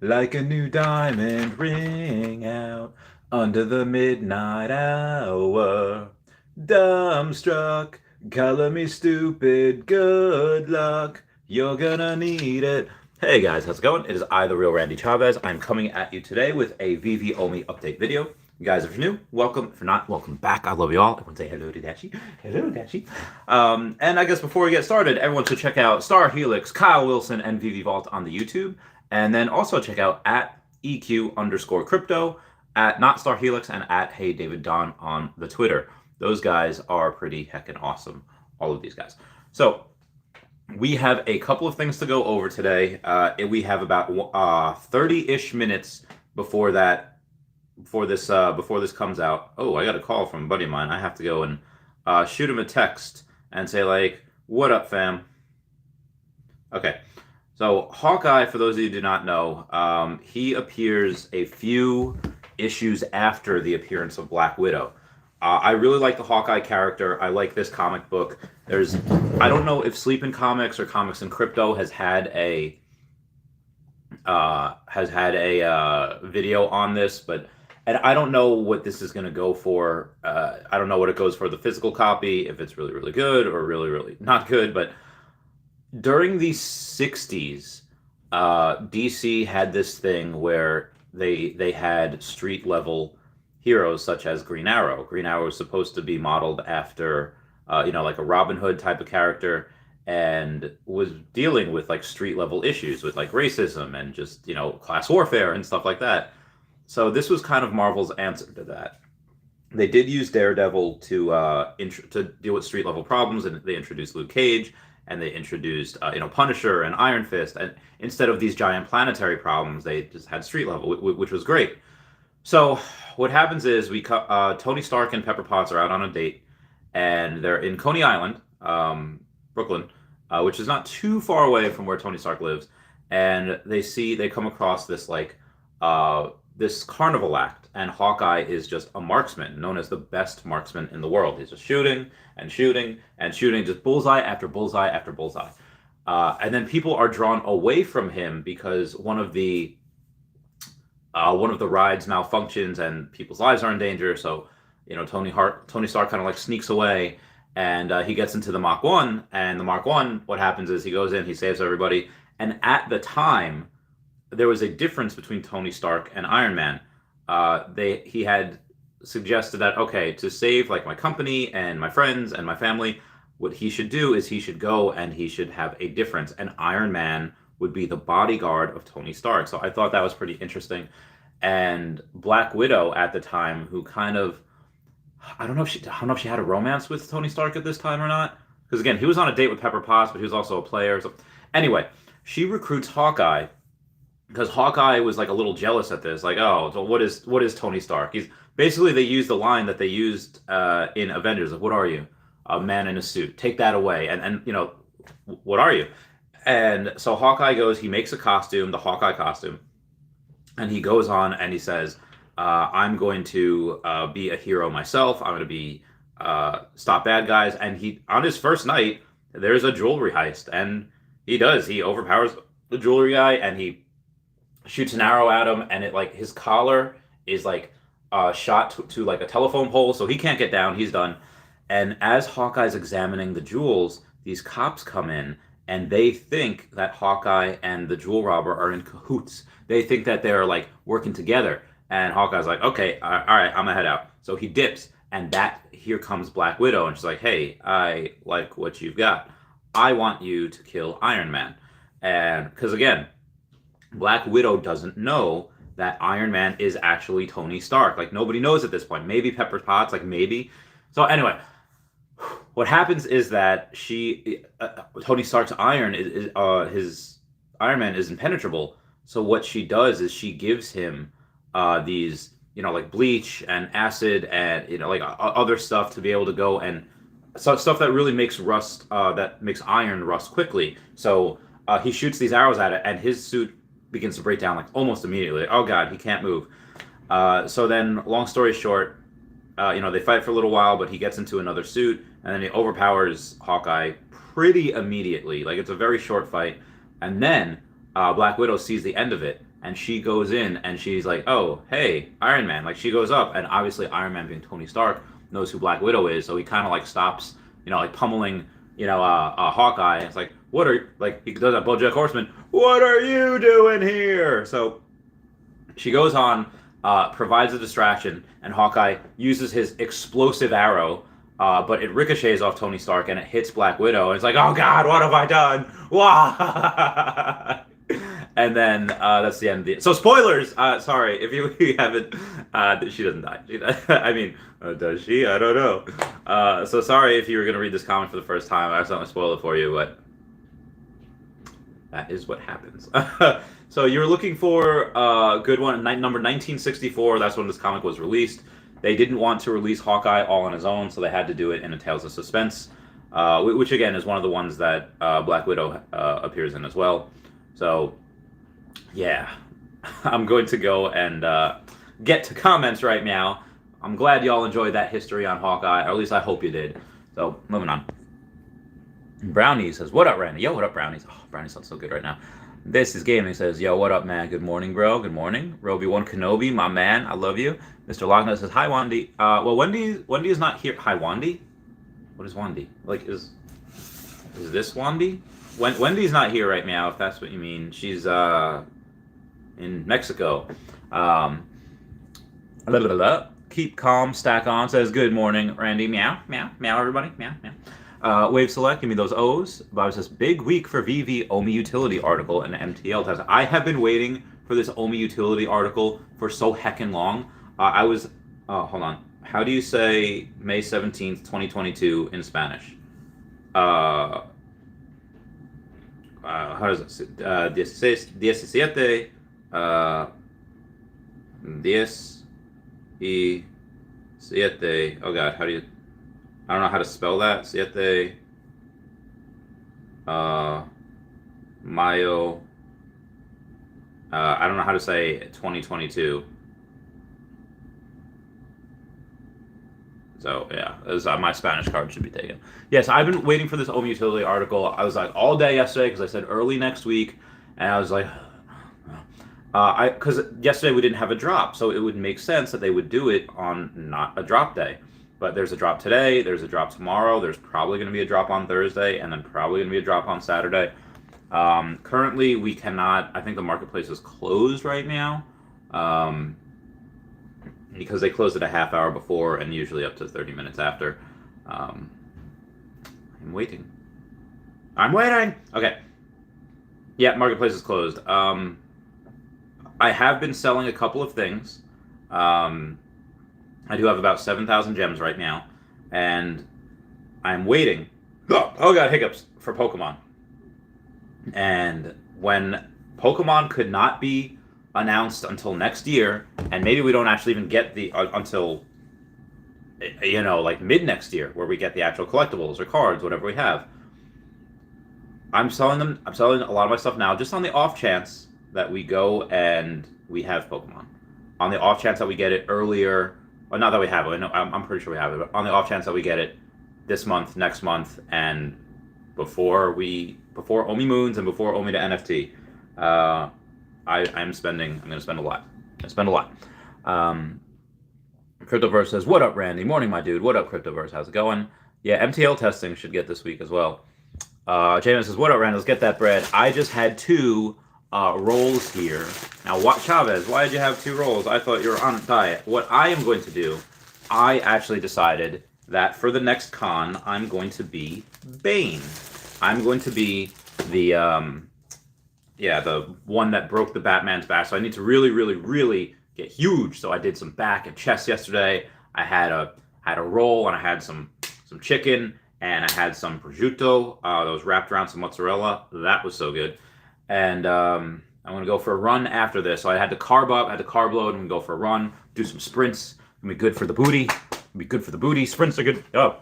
like a new diamond ring out under the midnight hour. Dumbstruck, color me stupid, good luck, you're gonna need it. Hey guys, how's it going? It is I, the real Randy Chavez. I'm coming at you today with a VV Only update video. You guys, if you're new, welcome. If you're not, welcome back. I love you all. Everyone say hello to Dashi. Hello, Dashi. And I guess before we get started, everyone should check out Star Helix, Kyle Willson, and Veve Vault on the YouTube. And then also check out at EQ_crypto, at Not Star Helix, and at Hey David Don on the Twitter. Those guys are pretty heckin' awesome, all of these guys. So we have a couple of things to go over today. We have about 30-ish minutes before this comes out. Oh, I got a call from a buddy of mine. I have to go and shoot him a text and say, like, what up, fam? Okay. So Hawkeye, for those of you who do not know, he appears a few issues after the appearance of Black Widow. I really like the Hawkeye character. I like this comic book. I don't know if Sleep in Comics or Comics in Crypto has had a video on this, but and I don't know what this is going to go for. I don't know what it goes for the physical copy, if it's really, really good or really, really not good. But during the 60s, DC had this thing where they had street level heroes such as Green Arrow. Green Arrow was supposed to be modeled after, like a Robin Hood type of character, and was dealing with like street level issues with like racism and just, class warfare and stuff like that. So this was kind of Marvel's answer to that. They did use Daredevil to deal with street level problems, and they introduced Luke Cage, and they introduced Punisher and Iron Fist, and instead of these giant planetary problems, they just had street level, which was great. So what happens is Tony Stark and Pepper Potts are out on a date, and they're in Coney Island, Brooklyn, which is not too far away from where Tony Stark lives, and they come across this carnival act, and Hawkeye is just a marksman, known as the best marksman in the world. He's just shooting and shooting and shooting, just bullseye after bullseye after bullseye. And then people are drawn away from him because one of the rides malfunctions and people's lives are in danger. So, Tony Stark kind of like sneaks away, and he gets into the Mach 1. And the Mach 1, what happens is he goes in, he saves everybody. And at the time, there was a difference between Tony Stark and Iron Man. He had suggested that, okay, to save like my company and my friends and my family, what he should do is he should go and he should have a difference. And Iron Man would be the bodyguard of Tony Stark. So I thought that was pretty interesting. And Black Widow at the time, who kind of, I don't know if she had a romance with Tony Stark at this time or not. Because again, he was on a date with Pepper Potts, but he was also a player. So anyway, she recruits Hawkeye, because Hawkeye was like a little jealous at this, like, oh, so what is Tony Stark? They used the line that they used in Avengers, like, what are you? A man in a suit. Take that away. And what are you? And so Hawkeye goes, he makes a costume, the Hawkeye costume, and he goes on and he says, I'm going to be a hero myself. I'm going to be stop bad guys. And on his first night, there's a jewelry heist, and he overpowers the jewelry guy, and he shoots an arrow at him, and his collar is shot to like a telephone pole, so he can't get down. He's done. And as Hawkeye's examining the jewels, these cops come in, and they think that Hawkeye and the jewel robber are in cahoots. They think that they're like working together. And Hawkeye's like, okay, all right, I'm gonna head out. So he dips, and here comes Black Widow, and she's like, hey, I like what you've got. I want you to kill Iron Man. And because again, Black Widow doesn't know that Iron Man is actually Tony Stark. Like, nobody knows at this point. Maybe Pepper Potts, like maybe. So anyway, what happens is that Tony Stark's his Iron Man is impenetrable. So what she does is she gives him these, like bleach and acid and like other stuff to be able to go and stuff that really makes that makes iron rust quickly. So he shoots these arrows at it, and his suit begins to break down like almost immediately. Oh god, he can't move. So then, long story short, they fight for a little while, but he gets into another suit, and then he overpowers Hawkeye pretty immediately. Like, it's a very short fight, and then Black Widow sees the end of it, and she goes in and she's like, "Oh, hey, Iron Man!" Like she goes up, and obviously Iron Man, being Tony Stark, knows who Black Widow is, so he kind of like stops, like pummeling, Hawkeye. It's like, what are like he does that BoJack Horseman? What are you doing here? So she goes on, provides a distraction, and Hawkeye uses his explosive arrow. But it ricochets off Tony Stark and it hits Black Widow. And it's like, oh God, what have I done? Why? And then that's the end. So spoilers. Sorry if you haven't. She doesn't die. I mean, does she? I don't know. So sorry if you were gonna read this comment for the first time. I accidentally spoiled it for you, but that is what happens. So you were looking for a good one, number 1964. That's when this comic was released. They didn't want to release Hawkeye all on his own, so they had to do it in a Tales of Suspense, which again is one of the ones that Black Widow appears in as well. So, yeah, I'm going to go and get to comments right now. I'm glad y'all enjoyed that history on Hawkeye, or at least I hope you did. So, moving on. Brownie says, "What up, Randy?" Yo, what up, Brownies? Oh, Brownie sounds so good right now. This is Gaming says, "Yo, what up, man? Good morning, bro. Good morning. Roby1 Kenobi, my man. I love you." Mr. Logness says, "Hi, Wandy." Well, Wendy is not here. Hi, Wandy? What is Wandy? Like, is this Wandy? Wendy's not here right now, if that's what you mean. She's in Mexico. Keep calm, stack on says, "Good morning, Randy." Meow, meow, meow, everybody. Meow, meow. Wave Select, give me those O's. Bob says, "Big week for VV OMI utility article and MTL test." I have been waiting for this OMI utility article for so heckin' long. Hold on. How do you say May 17th, 2022 in Spanish? How does it? 17, 17. Oh God, how do you? I don't know how to spell that. Siete. Mayo. I don't know how to say 2022. So yeah, my Spanish card should be taken. Yes, I've been waiting for this OMI utility article. I was like all day yesterday because I said early next week, and I was like, because yesterday we didn't have a drop, so it would make sense that they would do it on not a drop day. But there's a drop today, there's a drop tomorrow, there's probably going to be a drop on Thursday, and then probably going to be a drop on Saturday. Currently, we cannot. I think the marketplace is closed right now. Because they closed it a half hour before and usually up to 30 minutes after. I'm waiting. Okay. Yeah, marketplace is closed. I have been selling a couple of things. I do have about 7,000 gems right now, and I'm waiting. Oh God, hiccups for Pokemon. And when Pokemon could not be announced until next year, and maybe we don't actually even get the until like mid next year, where we get the actual collectibles or cards, whatever we have. I'm selling them. I'm selling a lot of my stuff now, just on the off chance that we go and we have Pokemon. On the off chance that we get it earlier, well, not that we have it. No, I'm pretty sure we have it. But on the off chance that we get it this month, next month, and before Omi Moons and before Omi to NFT. I'm going to spend a lot. Cryptoverse says, "What up, Randy? Morning, my dude. What up, Cryptoverse? How's it going?" Yeah, MTL testing should get this week as well. James says, "What up, Randy? Let's get that bread." I just had 2 rolls here. Now, Chavez, why did you have 2 rolls? I thought you were on a diet. What I am going to do, I actually decided that for the next con, I'm going to be Bane. I'm going to be the one that broke the Batman's back. So I need to really, really, really get huge. So I did some back and chest yesterday. I had a roll, and I had some chicken, and I had some prosciutto that was wrapped around some mozzarella. That was so good. And I'm gonna go for a run after this. So I had to carb up, I had to carb load, and go for a run, do some sprints. Gonna be good for the booty. Sprints are good. Oh,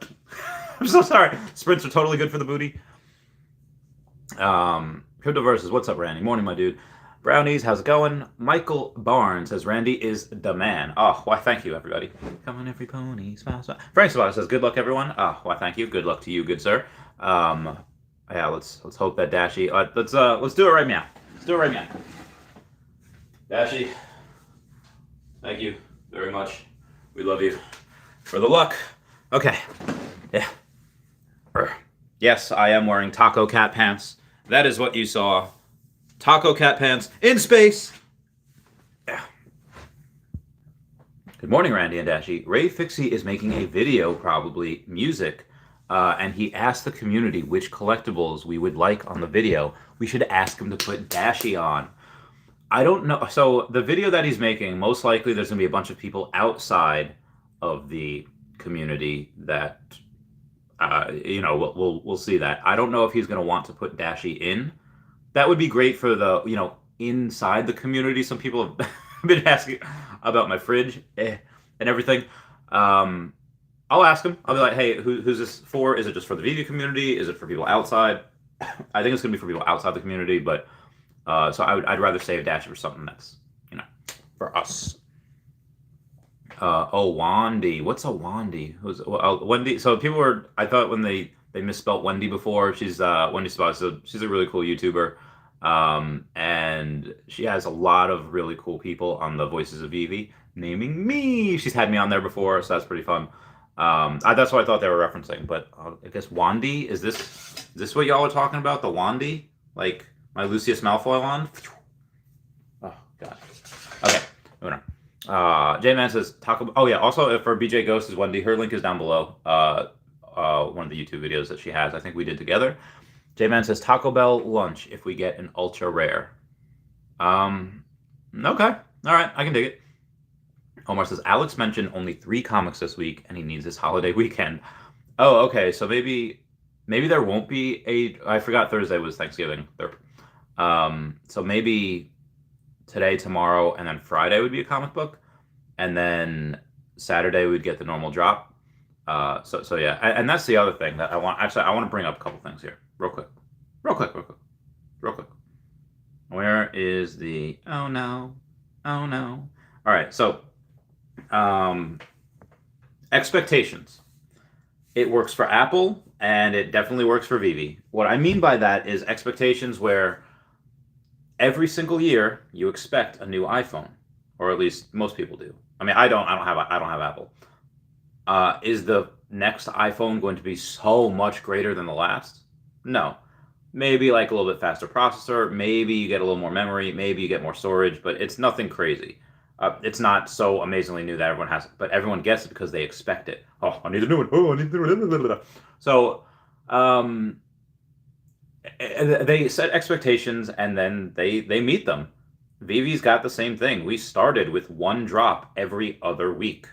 I'm so sorry. Sprints are totally good for the booty. Cryptoverse says, "What's up, Randy? Morning, my dude." Brownies, how's it going? Michael Barnes says, "Randy is the man." Oh, why, thank you, everybody. Come on, every pony, smile, smile. Frank Stibalis says, "Good luck, everyone." Oh, why, thank you. Good luck to you, good sir. Yeah, let's hope that Dashy. Let's do it right now. Dashi, thank you very much. We love you. For the luck. Okay. Yeah. Yes, I am wearing taco cat pants. That is what you saw. Taco cat pants in space. Yeah. Good morning, Randy and Dashi. Ray Fixie is making a video, probably music, and he asked the community which collectibles we would like on the video. We should ask him to put Dashi on. I don't know. So the video that he's making, most likely there's going to be a bunch of people outside of the community that, we'll see that. I don't know if he's going to want to put Dashi in. That would be great for the, inside the community. Some people have been asking about my fridge and everything. I'll ask him. I'll be like, hey, who's this for? Is it just for the Veve community? Is it for people outside? I think it's going to be for people outside the community, but so I'd rather save Dashi for something that's, for us. Wandy. What's a Wandy? Who's Wendy? So people were. I thought when they misspelt Wendy before. She's Wendy Stibalis. So she's a really cool YouTuber, and she has a lot of really cool people on the Voices of Veve, naming me. She's had me on there before, so that's pretty fun. That's what I thought they were referencing. But I guess Wandy, is this what y'all are talking about? The Wandy, like my Lucius Malfoy wand? Oh god. Okay, moving on. J-Man says Taco. Oh yeah. Also, for BJ Ghost is Wendy. Her link is down below. One of the YouTube videos that she has. I think we did together. J-Man says Taco Bell lunch if we get an ultra rare. Okay. All right. I can dig it. Omar says Alex mentioned only 3 comics this week, and he needs his holiday weekend. Oh, okay. So maybe there won't be a. I forgot Thursday was Thanksgiving. So maybe today, tomorrow, and then Friday would be a comic book, and then Saturday we'd get the normal drop. So yeah, and that's the other thing that I want. Actually, I want to bring up a couple things here, real quick. Where is the? Oh no. All right, so expectations. It works for Apple, and it definitely works for Veve. What I mean by that is expectations where every single year you expect a new iPhone, or at least most people do. I mean, I don't have Apple. Is the next iPhone going to be so much greater than the last? No. Maybe like a little bit faster processor. Maybe you get a little more memory. Maybe you get more storage, but it's nothing crazy. It's not so amazingly new that everyone has it, but everyone gets it because they expect it. Oh, I need a new one. Oh, I need a new one. So, they set expectations and then they meet them. Veve's got the same thing. We started with 1 drop every other week.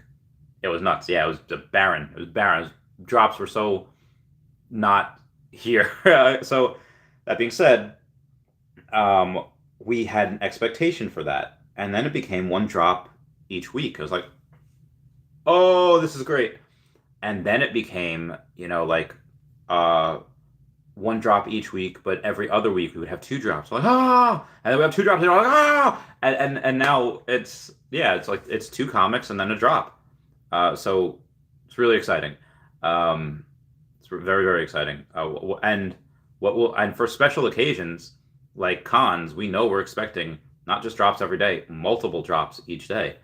It was nuts. Yeah, it was barren. Drops were so not here. So that being said, we had an expectation for that. And then it became 1 drop each week. It was like, oh, this is great. And then it became, 1 drop each week, but every other week we would have 2 drops. Like, and then we have 2 drops, and we're like, and now it's like it's 2 comics and then a drop. So it's really exciting. It's very, very exciting. And for special occasions like cons, we know we're expecting not just drops every day, multiple drops each day.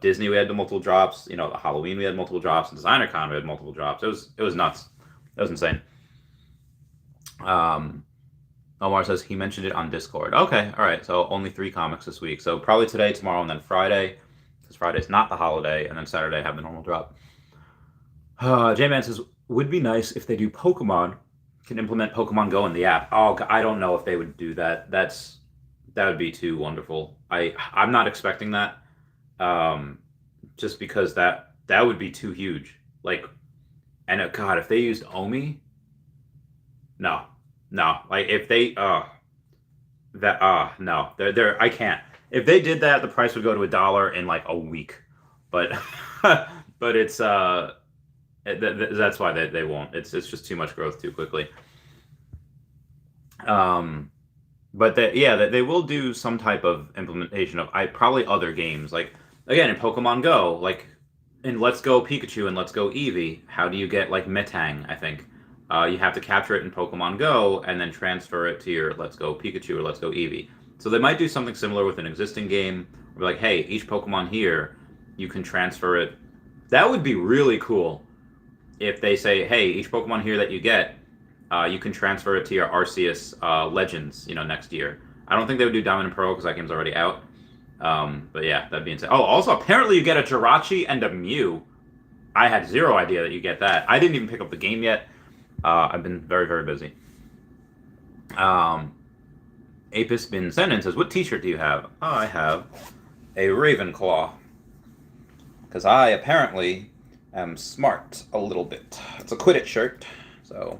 Disney we had the multiple drops. The Halloween we had multiple drops. Designer Con we had multiple drops. It was nuts. It was insane. Omar says he mentioned it on Discord. Okay, all right. So only 3 comics this week. So probably today, tomorrow, and then Friday, because Friday's not the holiday, and then Saturday have the normal drop. J-Man says would be nice if they do Pokemon, can implement Pokemon Go in the app. Oh, I don't know if they would do that. That would be too wonderful. I'm not expecting that, just because that would be too huge. And God, if they used Omi, no. Like if they no, I can't. If they did that, the price would go to $1 in like a week. But but it's that's why they won't. It's just too much growth too quickly. But they will do some type of implementation of probably other games. Like again in Pokemon Go, like in Let's Go Pikachu and Let's Go Eevee, how do you get like Metang? I think you have to capture it in Pokemon Go and then transfer it to your Let's Go Pikachu or Let's Go Eevee. So they might do something similar with an existing game. Where like, hey, each Pokemon here, you can transfer it. That would be really cool if they say, hey, each Pokemon here that you get, you can transfer it to your Arceus Legends, next year. I don't think they would do Diamond and Pearl because that game's already out. But yeah, that'd be insane. Oh, also, apparently you get a Jirachi and a Mew. I had zero idea that you get that. I didn't even pick up the game yet. I've been very, very busy. Apis Bin Senin says, what t-shirt do you have? Oh, I have a Ravenclaw. Because I apparently am smart a little bit. It's a Quidditch shirt. So,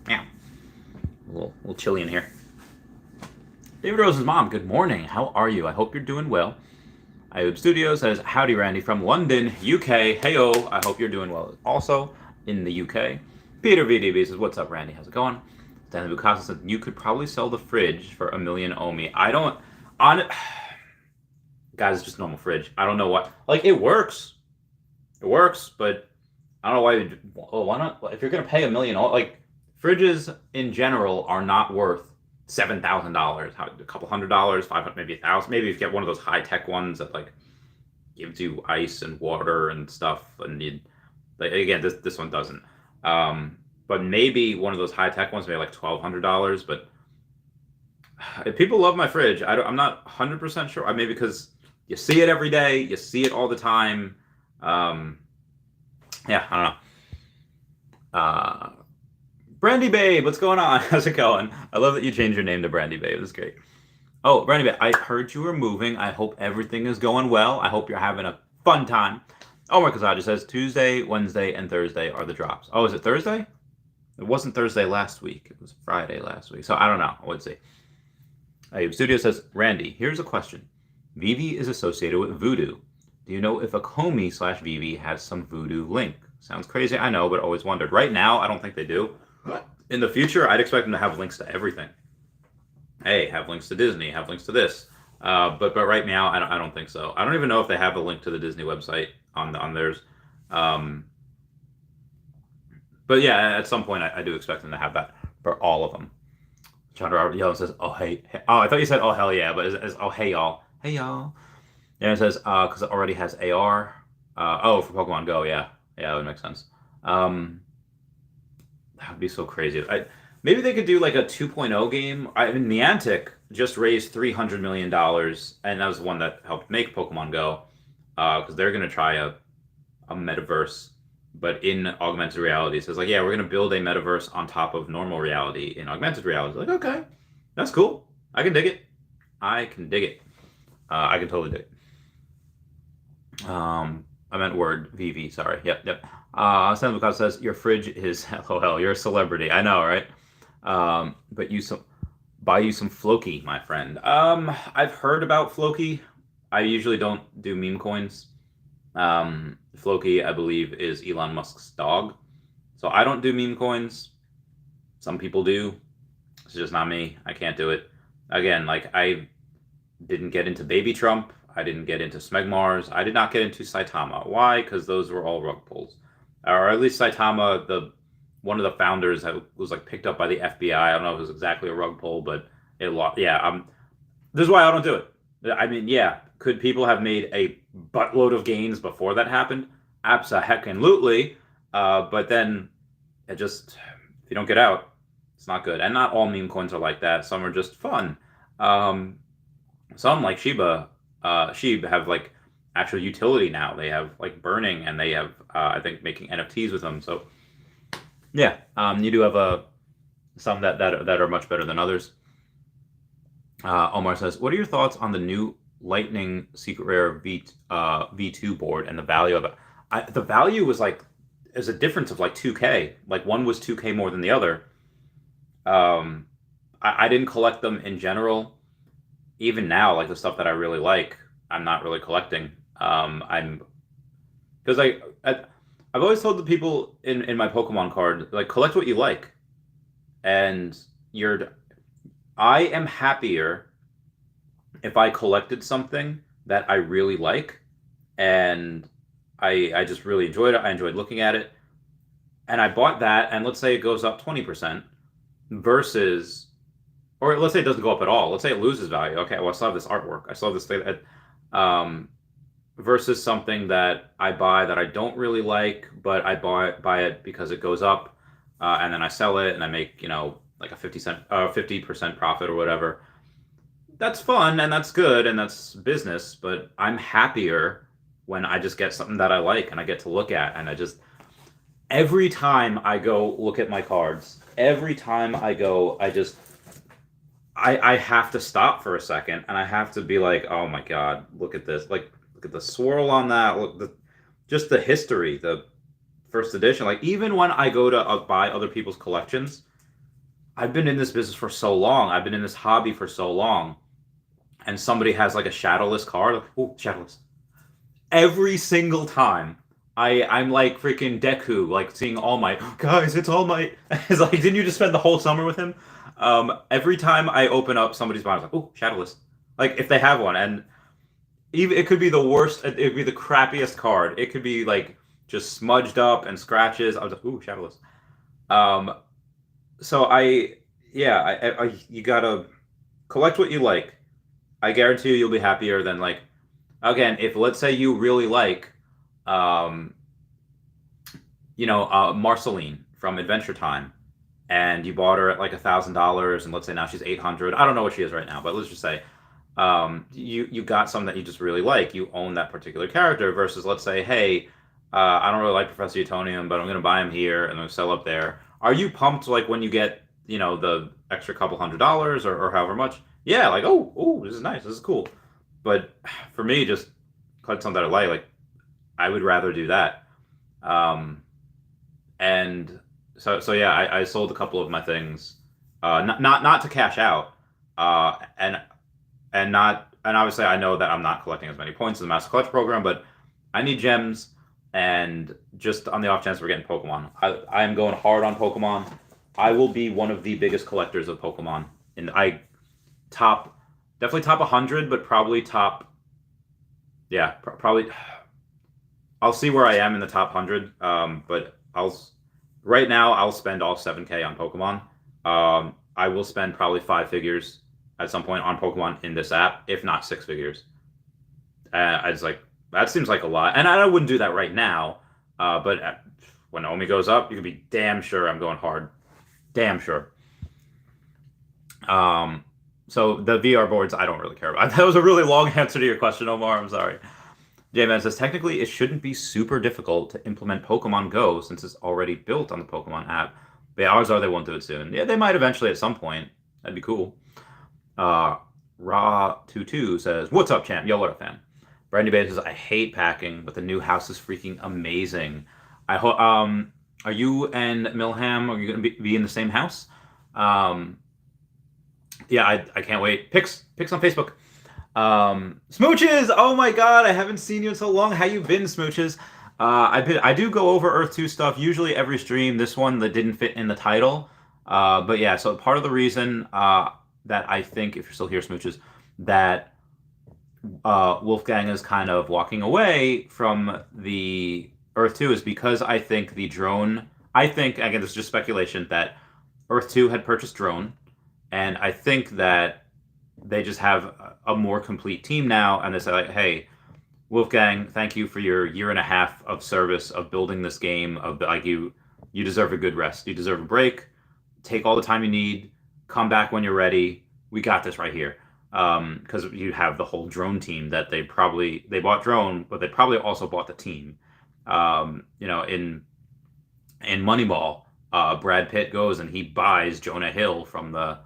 yeah. A little chilly in here. David Rose's mom, good morning. How are you? I hope you're doing well. Ayub Studio says, howdy, Randy, from London, UK. Heyo, I hope you're doing well. Also, in the UK. Peter VDB says, what's up, Randy? How's it going? Stanley Bukasa said, you could probably sell the fridge for $1 million Omi. I don't... Guys, it's just normal fridge. I don't know what... Like, it works. It works, but I don't know why... why not? If you're going to pay $1 million... Like, fridges in general are not worth $7,000. A couple $100, $500, maybe $1,000. Maybe if you get one of those high-tech ones that, like, gives you ice and water and stuff. And you... Like, again, this one doesn't. But maybe one of those high-tech ones, maybe like $1,200. But if people love my fridge, I'm not 100% sure. Maybe because you see it every day, you see it all the time. Yeah, I don't know. Brandy Babe, what's going on? How's it going? I love that you changed your name to Brandy Babe. That's great. Oh, Brandy Babe, I heard you were moving. I hope everything is going well. I hope you're having a fun time. Omar Kazaja says Tuesday, Wednesday, and Thursday are the drops. Oh, is it Thursday? It wasn't Thursday last week. It was Friday last week. So I don't know. I would say. Ayub Studio says, Randy, here's a question. Veve is associated with voodoo. Do you know if a Comey/Veve has some voodoo link? Sounds crazy, I know, but always wondered. Right now, I don't think they do. In the future, I'd expect them to have links to everything. Hey, have links to Disney, have links to this. But right now, I don't think so. I don't even know if they have a link to the Disney website on theirs. But yeah, at some point, I do expect them to have that for all of them. Chandra Robert Yellow says, oh, hey. Oh, I thought you said, oh, hell yeah, but it's oh, hey, y'all. Hey, y'all. And it says, because it already has AR. Oh, for Pokemon Go, yeah. Yeah, that would make sense. That would be so crazy. Maybe they could do like a 2.0 game. Niantic just raised $300 million, and that was the one that helped make Pokemon Go, because they're going to try a metaverse, but in augmented reality. So it's like, yeah, we're going to build a metaverse on top of normal reality in augmented reality. Like, okay, that's cool. I can dig it. I can totally dig it. I meant word Veve. Sorry. Yep. Sam Bukov says your fridge is LOL. You're a celebrity. I know, right? But buy you some Floki, my friend. I've heard about Floki. I usually don't do meme coins. Floki, I believe, is Elon Musk's dog. So I don't do meme coins. Some people do. It's just not me. I can't do it. Again, like, I didn't get into Baby Trump. I didn't get into Smegmars. I did not get into Saitama. Why? Because those were all rug pulls. Or at least Saitama, one of the founders was like picked up by the FBI. I don't know if it was exactly a rug pull, but it lost. Yeah, this is why I don't do it. I mean, yeah, could people have made a buttload of gains before that happened? Abso-heckin-lutely. But then it just, if you don't get out, it's not good. And not all meme coins are like that. Some are just fun. Some, like Shiba have like actual utility now. They have like burning, and they have I think making NFTs with them. So yeah, you do have some that are much better than others. Omar says, what are your thoughts on the new Lightning Secret Rare V2 board and the value of it? The value was like, there's a difference of like 2K. Like one was 2K more than the other. I didn't collect them in general. Even now, like the stuff that I really like, I'm not really collecting. Because I've always told the people in my Pokemon card, like, collect what you like. And I am happier if I collected something that I really like, and I just really enjoyed it. I enjoyed looking at it, and I bought that, and let's say it goes up 20%, versus or let's say it doesn't go up at all. Let's say it loses value. Okay, well, I still have this artwork. I still have this thing um, versus something that I buy that I don't really like, but I buy it because it goes up, and then I sell it and I make like a 50% profit or whatever. That's fun and that's good and that's business, but I'm happier when I just get something that I like and I get to look at and I just every time I go look at my cards, every time I go, I have to stop for a second and I have to be like, oh my god, look at this, like look at the swirl on that, look just the history, the first edition. Like even when I go to buy other people's collections, I've been in this business for so long, I've been in this hobby for so long, and somebody has like a shadowless card, like, oh shadowless. Every single time I'm like freaking Deku, like seeing All Might. Guys, it's All Might. It's like, didn't you just spend the whole summer with him? Every time I open up somebody's box, like, oh, shadowless. Like if they have one, and even it could be the worst. It could be the crappiest card. It could be like just smudged up and scratches. I was like, ooh, shadowless. Um, so yeah, you gotta collect what you like. I guarantee you'll be happier than like again if let's say you really like um, Marceline from Adventure Time, and you bought her at like $1,000, and let's say now she's 800. I don't know what she is right now, but let's just say you got something that you just really like. You own that particular character versus let's say, hey, I don't really like Professor Utonium, but I'm gonna buy him here and I'm gonna sell up there. Are you pumped like when you get the extra couple $100 or however much? Yeah, like oh this is nice, this is cool. But for me, just collect something that I like I would rather do that. Um, and so yeah, I sold a couple of my things, not to cash out, and obviously I know that I'm not collecting as many points in the Master Collector program, but I need gems, and just on the off chance we're getting Pokemon, I am going hard on Pokemon. I will be one of the biggest collectors of Pokemon, and I top definitely top 100, but probably top yeah probably I'll see where I am in the top 100. But right now I'll spend all 7K on Pokemon. I will spend probably 5 figures at some point on Pokemon in this app, if not 6 figures. I was like, that seems like a lot, and I wouldn't do that right now. But when Omi goes up, you can be damn sure I'm going hard. Damn sure. So the VR boards, I don't really care about. That was a really long answer to your question, Omar. I'm sorry. J-Man says, technically, it shouldn't be super difficult to implement Pokemon Go since it's already built on the Pokemon app. But yeah, odds are they won't do it soon. Yeah, they might eventually at some point. That'd be cool. Raw22 says, what's up, champ? Yo, what up, fan? Brandy Bay says, I hate packing, but the new house is freaking amazing. I hope. Are you and Milham, are you going to be in the same house? Yeah, I can't wait. Pics on Facebook. Smooches! Oh my god, I haven't seen you in so long. How you been, Smooches? I do go over Earth 2 stuff usually every stream. This one that didn't fit in the title. But yeah, so part of the reason that I think, if you're still here, Smooches, that Wolfgang is kind of walking away from the Earth 2 is because I think the drone, again, this is just speculation, that Earth 2 had purchased drone, and I think that they just have a more complete team now, and they say like, hey, Wolfgang, thank you for your year and a half of service of building this game. Of like you deserve a good rest. You deserve a break. Take all the time you need. Come back when you're ready. We got this right here. Because you have the whole drone team that they bought drone, but they probably also bought the team. In Moneyball, Brad Pitt goes and he buys Jonah Hill from the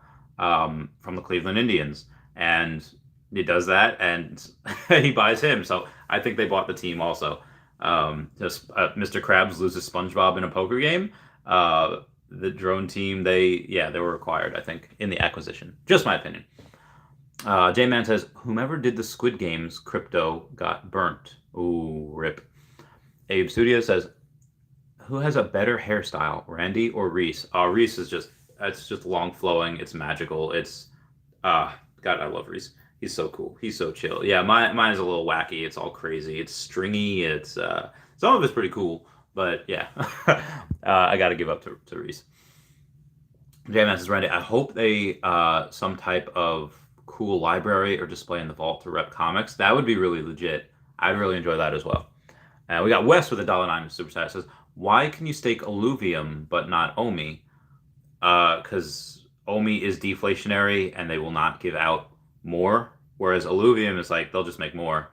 Cleveland Indians, and he does that, and he buys him. So I think they bought the team also. Mr. Krabs loses SpongeBob in a poker game. The drone team, they were acquired, I think, in the acquisition. Just my opinion. J-Man says, whomever did the Squid Games crypto got burnt. Ooh, rip. Abe Studio says, who has a better hairstyle, Randy or Reese? Reese is just long flowing. It's magical. It's God, I love Reese. He's so cool. He's so chill. Yeah, mine is a little wacky. It's all crazy. It's stringy. It's some of it's pretty cool, but yeah, I got to give up to Reese. JMS is ready. I hope they some type of cool library or display in the vault to rep comics. That would be really legit. I'd really enjoy that as well. We got Wes with $1.09 super chat. Says, why can you stake Alluvium but not Omi? Because Omi is deflationary and they will not give out more, whereas Alluvium is like they'll just make more,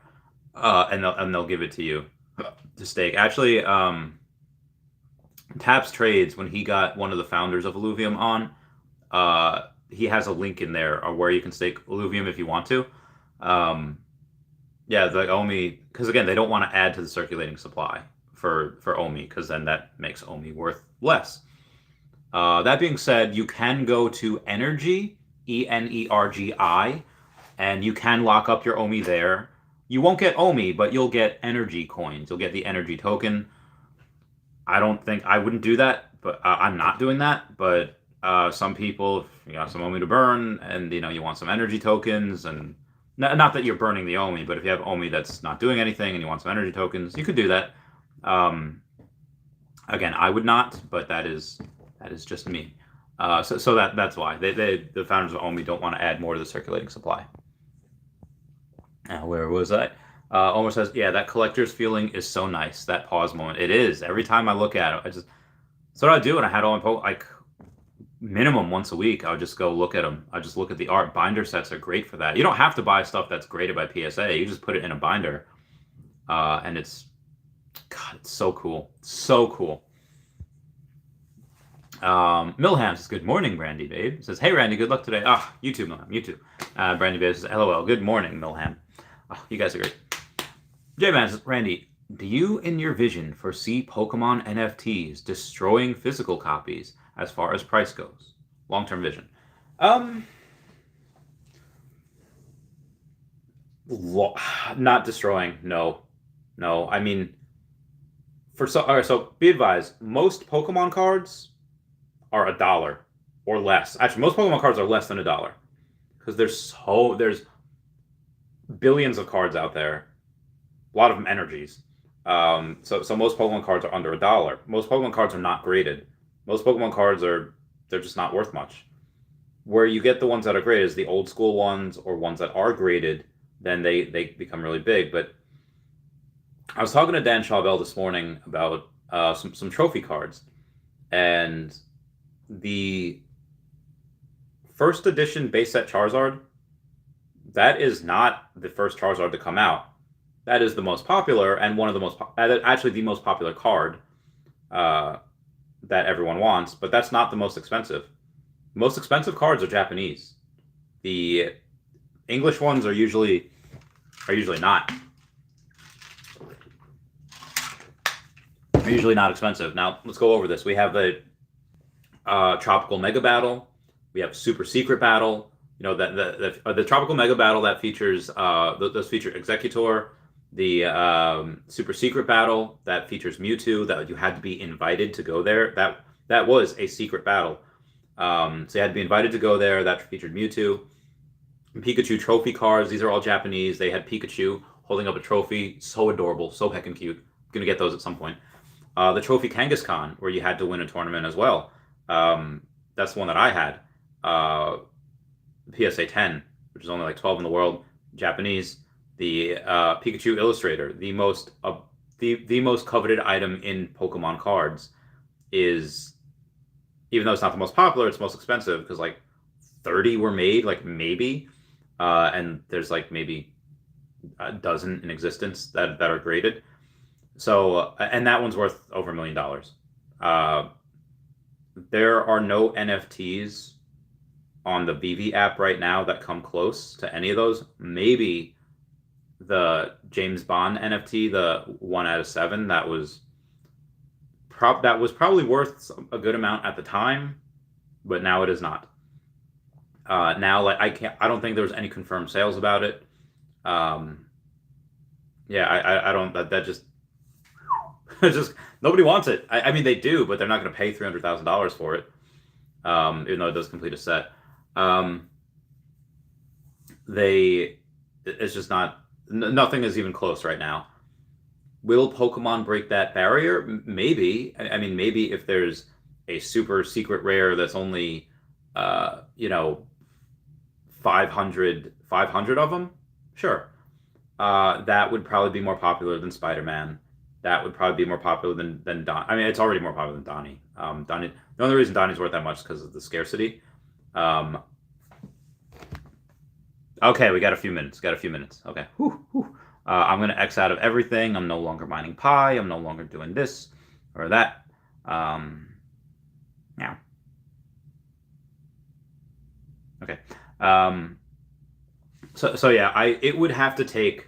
and they'll give it to you to stake. Actually, Taps Trades, when he got one of the founders of Alluvium on, he has a link in there where you can stake Alluvium if you want to. Yeah, the Omi, because again, they don't want to add to the circulating supply for Omi, because then that makes Omi worth less. That being said, you can go to Energy, ENERGI, and you can lock up your Omi there. You won't get Omi, but you'll get energy coins. You'll get the energy token. I wouldn't do that, but I'm not doing that. But some people, if you got some Omi to burn, and you want some energy tokens, and not that you're burning the Omi, but if you have Omi that's not doing anything and you want some energy tokens, you could do that. Again, I would not, but that is just me. So that's why the founders of Omi don't want to add more to the circulating supply. Where was I? Omer says, yeah, that collector's feeling is so nice. That pause moment, it is. Every time I look at it, that's what I do. And I had all my like minimum once a week. I would just go look at them. I just look at the art. Binder sets are great for that. You don't have to buy stuff that's graded by PSA. You just put it in a binder, and it's so cool, so cool. Milham says, good morning, Brandy Babe. Says, hey, Randy, good luck today. You too, Milham, you too. Brandy Babe says, LOL, good morning, Milham. You guys are great. J-Man says, Randy, do you, in your vision, foresee Pokemon NFTs destroying physical copies as far as price goes? Long-term vision. Not destroying, no. I mean, alright, so be advised, most Pokemon cards are $1 or less. Actually, most Pokemon cards are less than $1 because there's billions of cards out there. A lot of them energies. So most Pokemon cards are under $1. Most Pokemon cards are not graded. Most Pokemon cards they're just not worth much. Where you get the ones that are graded is the old school ones or ones that are graded, then they become really big. But I was talking to Dan Chauvel this morning about some trophy cards, and the first edition base set Charizard, that is not the first Charizard to come out. That is the most popular and one of the most actually the most popular card that everyone wants, but that's not the most expensive. The most expensive cards are Japanese. The English ones are usually not. They're usually not expensive. Now let's go over this. We have the Tropical Mega Battle. We have Super Secret Battle. The Tropical Mega Battle that features those feature Executor. The Super Secret Battle that features Mewtwo, that you had to be invited to go there. That was a secret battle. So you had to be invited to go there. That featured Mewtwo. Pikachu trophy cards. These are all Japanese. They had Pikachu holding up a trophy. So adorable. So heckin' cute. Gonna get those at some point. The Trophy Kangaskhan, where you had to win a tournament as well. That's the one that I had. PSA 10, which is only like 12 in the world. Japanese. The Pikachu Illustrator, the most coveted item in Pokemon cards, is, even though it's not the most popular, it's most expensive because like 30 were made, like maybe, and there's like maybe a dozen in existence that are graded. So, and that one's worth over $1 million. There are no NFTs on the Veve app right now that come close to any of those. Maybe the James Bond NFT, the 1 out of 7, that was probably worth a good amount at the time, but now it is not. Now, like I don't think there was any confirmed sales about it. I don't. That just just nobody wants it. I mean, they do, but they're not going to pay $300,000 for it, even though it does complete a set. It's just not. Nothing is even close right now. Will Pokemon break that barrier? Maybe. I mean, maybe if there's a super secret rare that's only you know, 500 of them, sure. That would probably be more popular than Spider-Man. That would probably be more popular than Don. I mean, it's already more popular than Donnie. Donnie. The only reason Donnie's worth that much is because of the scarcity. Um, okay, we got a few minutes. Got a few minutes. Okay. Whew, whew. I'm gonna X out of everything. I'm no longer mining pi. I'm no longer doing this or that. Yeah. Okay. Um, so yeah, it would have to take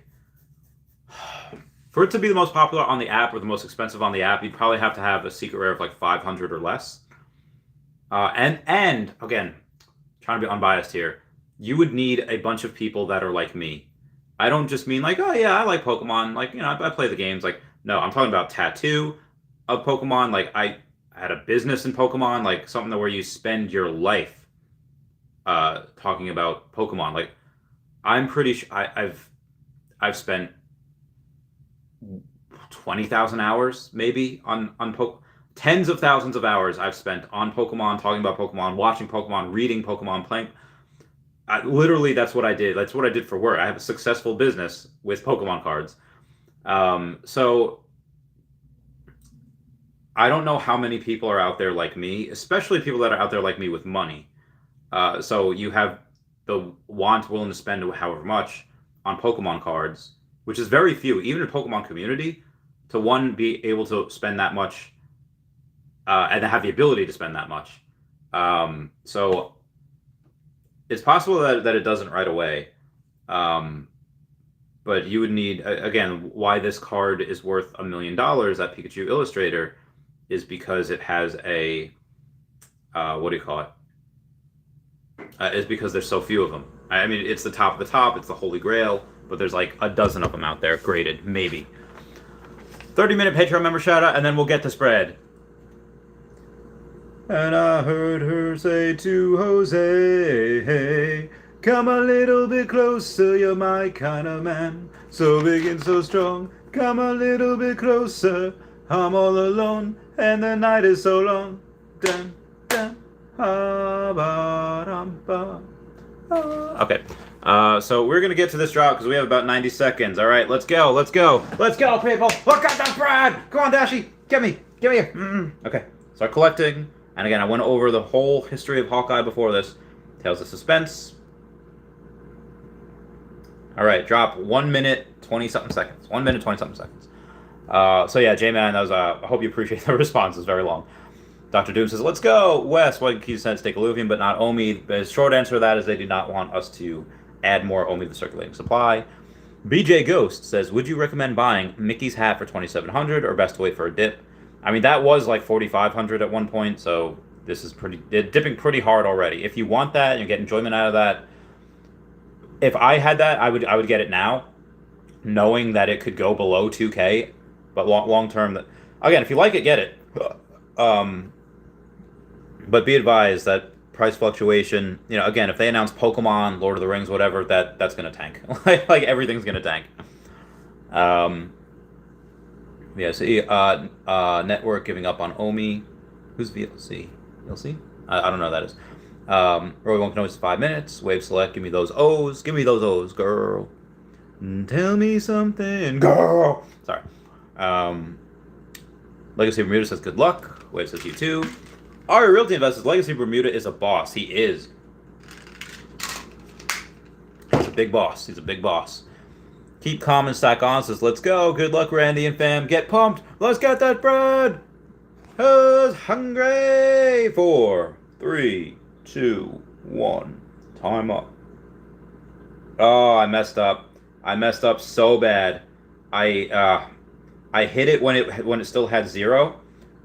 for it to be the most popular on the app or the most expensive on the app. You'd probably have to have a secret rare of like 500 or less. And again, trying to be unbiased here, you would need a bunch of people that are like me. I don't just mean like, oh yeah, I like Pokemon, like I play the games. Like, no, I'm talking about tattoo of Pokemon. Like, I had a business in Pokemon, like something where you spend your life talking about Pokemon. Like, I'm pretty sure I've spent 20,000 hours maybe on tens of thousands of hours I've spent on Pokemon, talking about Pokemon, watching Pokemon, reading Pokemon, playing. Literally, that's what I did. That's what I did for work. I have a successful business with Pokemon cards. So I don't know how many people are out there like me, especially people that are out there like me with money. So you have the want, willing to spend however much on Pokemon cards, which is very few, even in Pokemon community, to one be able to spend that much and have the ability to spend that much. So it's possible that it doesn't right away. But you would need, again, why this card is worth $1 million, that Pikachu Illustrator, is because it has a, what do you call it? Is because there's so few of them. I mean, it's the top of the top, it's the Holy Grail, but there's like a dozen of them out there, graded, maybe. 30-minute Patreon member shout out, and then we'll get to spread. And I heard her say to Jose, hey, come a little bit closer, you're my kind of man. So big and so strong, come a little bit closer. I'm all alone, and the night is so long. Dun, dun, ba, ba, dum, ba. Okay, so we're gonna get to this drop because we have about 90 seconds. All right, let's go, let's go, let's go, people! Look at that Brad! Come on, Dashy, get me here. Okay, start collecting. And again, I went over the whole history of Hawkeye before this. Tales of Suspense. All right, drop 1 minute 20-something seconds. 1 minute 20-something seconds. So yeah, J-Man, that was. I hope you appreciate the response. It's very long. Dr. Doom says, "Let's go, Wes. Why keep saying take Illuvium, but not Omi?" The short answer to that is they do not want us to add more Omi to the circulating supply. BJ Ghost says, "Would you recommend buying Mickey's hat for 2,700 or best to wait for a dip?" I mean, that was like 4,500 at one point, so this is dipping pretty hard already. If you want that and you get enjoyment out of that, if I had that, I would get it now, knowing that it could go below 2K, but long term, again, if you like it, get it. But be advised that price fluctuation, again, if they announce Pokemon, Lord of the Rings, whatever, that's gonna tank. like everything's gonna tank. Yeah, see, network giving up on Omi. Who's VLC? VLC? I don't know who that is. Roy won't know it's 5 minutes. Wave select, give me those O's. Give me those O's, girl. Tell me something, girl. Sorry. Legacy Bermuda says good luck. Wave says you too. Arya Realty Investors, Legacy Bermuda is a boss. He is. He's a big boss. He's a big boss. Keep calm and stack on says, let's go. Good luck, Randy and fam. Get pumped. Let's get that bread. Who's hungry? 4, 3, 2, 1. Time up. Oh, I messed up. I messed up so bad. I hit it when it still had 0.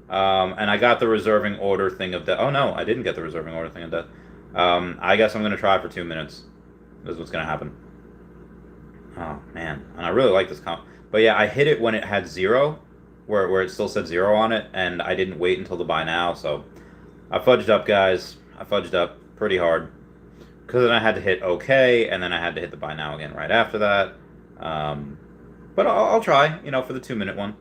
And I got the reserving order thing of death. Oh no, I didn't get the reserving order thing of death. I guess I'm gonna try for 2 minutes. This is what's gonna happen. Oh man, and I really like this comp. But yeah, I hit it when it had 0, where it still said 0 on it, and I didn't wait until the buy now. So I fudged up, guys. I fudged up pretty hard. Because then I had to hit OK, and then I had to hit the buy now again right after that. But I'll try, for the 2-minute one.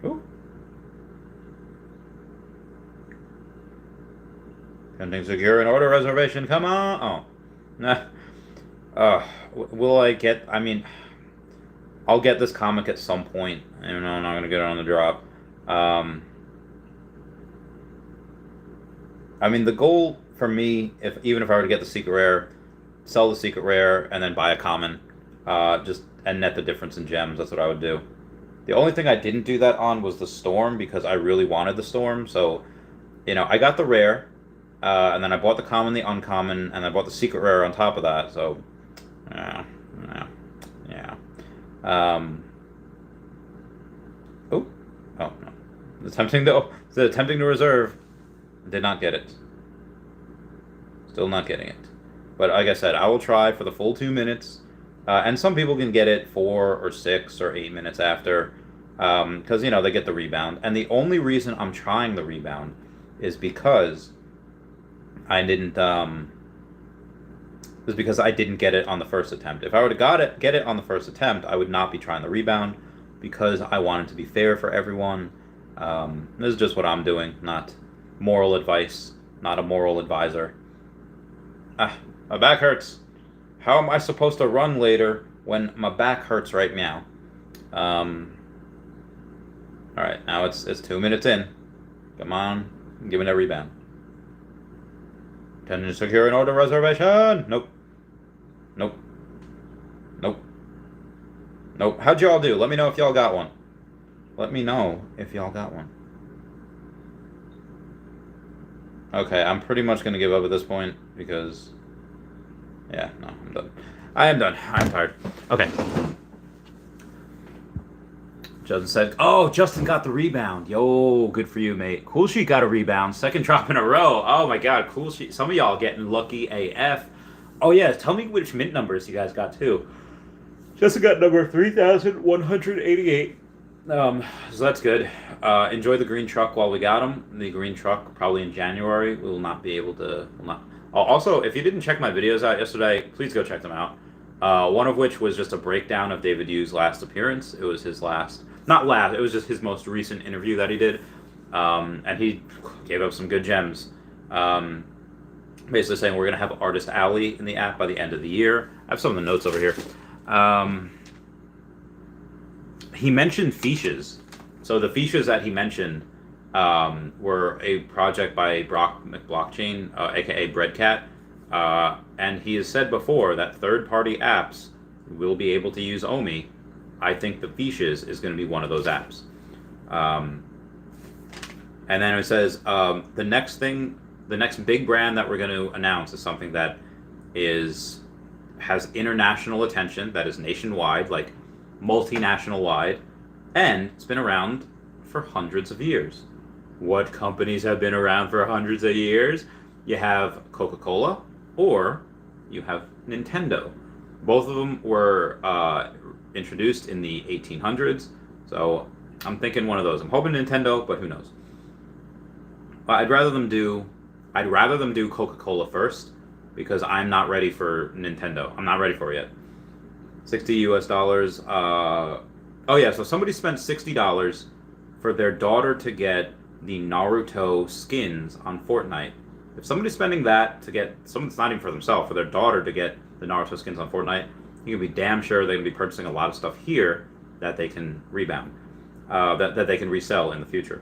Ooh. Pending secure and order reservation. Come on. Oh. Nah. Will I get... I mean, I'll get this comic at some point. I'm not going to get it on the drop. I mean, the goal for me, even if I were to get the secret rare, sell the secret rare, and then buy a common, and net the difference in gems. That's what I would do. The only thing I didn't do that on was the storm, because I really wanted the storm. So, I got the rare, and then I bought the common, the uncommon, and I bought the secret rare on top of that. So, yeah. Oh no! Attempting to reserve. Did not get it. Still not getting it. But like I said, I will try for the full 2 minutes. And some people can get it 4 or 6 or 8 minutes after. Because, they get the rebound. And the only reason I'm trying the rebound is because I didn't get it on the first attempt. If I were to get it on the first attempt, I would not be trying the rebound, because I want it to be fair for everyone. This is just what I'm doing, not moral advice, not a moral advisor. My back hurts. How am I supposed to run later when my back hurts right now? Alright, now it's 2 minutes in. Come on, give me that rebound. Tending to secure an order reservation. Nope. How'd y'all do? Let me know if y'all got one. Okay, I'm pretty much going to give up at this point, because... Yeah, no, I'm done. I am done. I'm tired. Okay. Justin said, oh, Justin got the rebound. Yo, good for you, mate. Cool Sheet got a rebound. Second drop in a row. Oh, my God. Cool Sheet. Some of y'all getting lucky AF. Oh, yeah. Tell me which mint numbers you guys got, too. Justin got number 3,188. So that's good. Enjoy the green truck while we got them. The green truck, probably in January, we will not be able to... Also, if you didn't check my videos out yesterday, please go check them out. One of which was just a breakdown of David Yu's last appearance. It was his last... Not last, it was just his most recent interview that he did. And he gave up some good gems. Basically saying we're going to have Artist Alley in the app by the end of the year. I have some of the notes over here. He mentioned fiches. So the fiches that he mentioned were a project by Brock McBlockchain, aka Breadcat. And he has said before that third-party apps will be able to use Omi. I think the fiches is going to be one of those apps. And then it says the next big brand that we're going to announce is something that has international attention, that is nationwide, like multinational wide, and it's been around for hundreds of years. What companies have been around for hundreds of years? You have Coca-Cola, or you have Nintendo. Both of them were introduced in the 1800s, so I'm thinking one of those. I'm hoping Nintendo, but who knows? I'd rather them do Coca-Cola first, because I'm not ready for Nintendo. I'm not ready for it yet. $60 US. Oh yeah, so somebody spent $60 for their daughter to get the Naruto skins on Fortnite. If somebody's spending that to get someone's not even for themselves, for their daughter to get the Naruto skins on Fortnite, you can be damn sure they're gonna be purchasing a lot of stuff here that they can rebound, that they can resell in the future.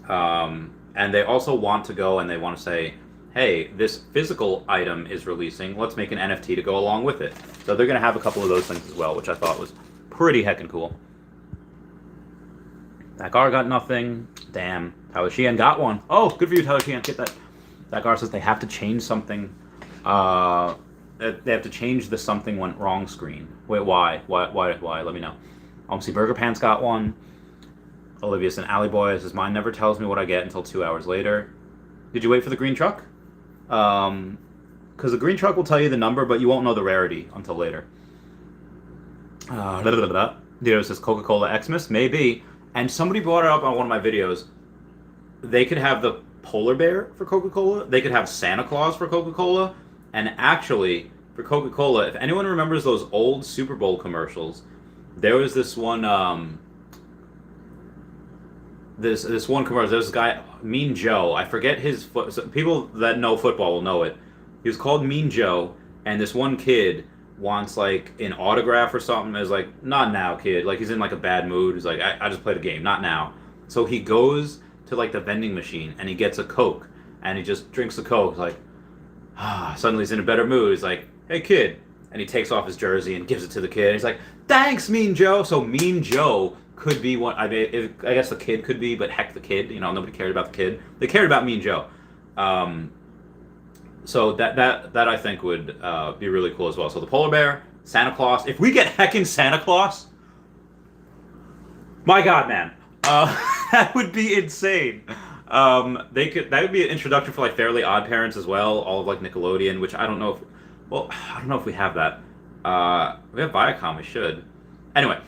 And they also want to go and they want to say, hey, this physical item is releasing, let's make an NFT to go along with it. So they're going to have a couple of those things as well, which I thought was pretty heckin' cool. Dakar got nothing. Damn. Tyler Sheehan got one. Oh, good for you, Tyler Sheehan. Get that. Dakar says they have to change something. They have to change the something went wrong screen. Wait, why? Why? Let me know. See, Burger Pants got one. Olivia and Alley Boy says, mine never tells me what I get until 2 hours later. Did you wait for the green truck? Because the green truck will tell you the number, but you won't know the rarity until later. Dito says Coca-Cola Xmas? Maybe. And somebody brought it up on one of my videos. They could have the polar bear for Coca-Cola. They could have Santa Claus for Coca-Cola. And actually, for Coca-Cola, if anyone remembers those old Super Bowl commercials, there was this one... this one commercial. There's this guy, Mean Joe. I forget his so people that know football will know it. He was called Mean Joe, and this one kid wants like an autograph or something. Is like, not now, kid. Like he's in like a bad mood. He's like, I just played a game, not now. So he goes to like the vending machine and he gets a Coke and he just drinks the Coke. He's like, suddenly he's in a better mood. He's like, hey kid, and he takes off his jersey and gives it to the kid. He's like, thanks, Mean Joe. So Mean Joe could be one. I mean, I guess the kid could be, but heck, the kid. You know, nobody cared about the kid. They cared about Mean Joe. So that I think would be really cool as well. So the polar bear, Santa Claus. If we get heckin' Santa Claus, my God, man, that would be insane. That would be an introduction for like Fairly Odd Parents as well. All of like Nickelodeon, which I don't know if. Well, I don't know if we have that. We have Viacom. We should. Anyway.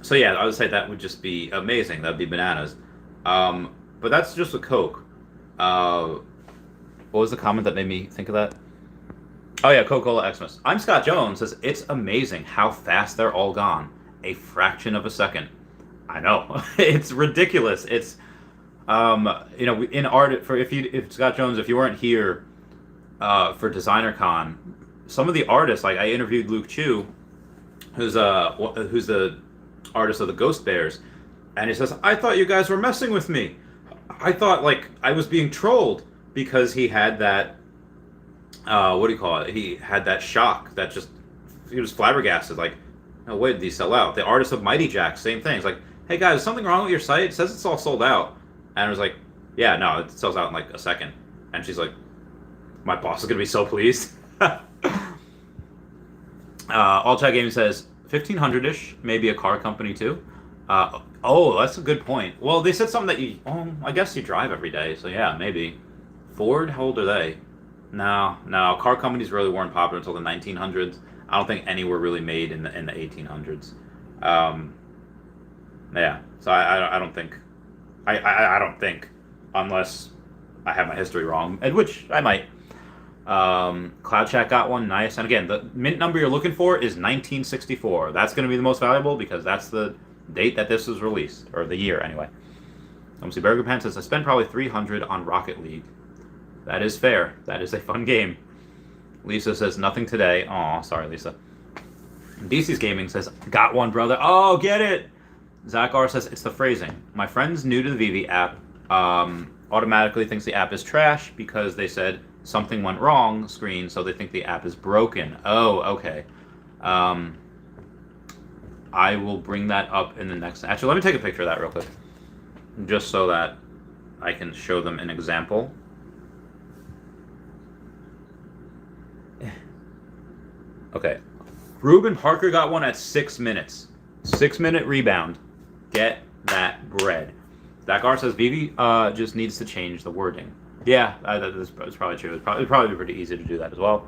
So yeah, I would say that would just be amazing. That would be bananas. But that's just a Coke. What was the comment that made me think of that? Oh yeah, Coca-Cola Xmas. I'm Scott Jones says it's amazing how fast they're all gone. A fraction of a second. I know. It's ridiculous. It's in art for if Scott Jones, if you weren't here for Designer Con, some of the artists, like I interviewed Luke Chu, who's the artist of the Ghost Bears, and he says, I thought you guys were messing with me. I thought like I was being trolled because he had that what do you call it? He had that shock that just he was flabbergasted. Like, no way did these sell out. The artist of Mighty Jack, same thing. It's like, hey guys, is something wrong with your site? It says it's all sold out. And I was like, yeah, no, it sells out in like a second. And she's like, my boss is gonna be so pleased. All Chat Gaming says 1500-ish, maybe a car company too. Oh, that's a good point. Well, they said something that you, I guess you drive every day, so yeah, maybe. Ford, how old are they? No, car companies really weren't popular until the 1900s. I don't think any were really made in the 1800s. Yeah, so I don't think, I don't think, unless I have my history wrong, and which I might. Cloud Chat got one, nice. And again, the mint number you're looking for is 1964. That's going to be the most valuable because that's the date that this was released, or the year anyway. See, Burger Pan says I spent probably 300 on Rocket League. That is fair. That is a fun game. Lisa says nothing today. Aw, sorry, Lisa. DC's Gaming says got one, brother. Oh, get it. Zach R says it's the phrasing. My friend's new to the Veve app. Automatically thinks the app is trash because they said something went wrong screen, so they think the app is broken. Oh, okay. I will bring that up in the next. Actually, let me take a picture of that real quick, just so that I can show them an example. Okay. Ruben Parker got one at 6 minutes. 6-minute rebound. Get that bread. Dakar says Veve just needs to change the wording. Yeah, that's probably true. It'd probably be pretty easy to do that as well.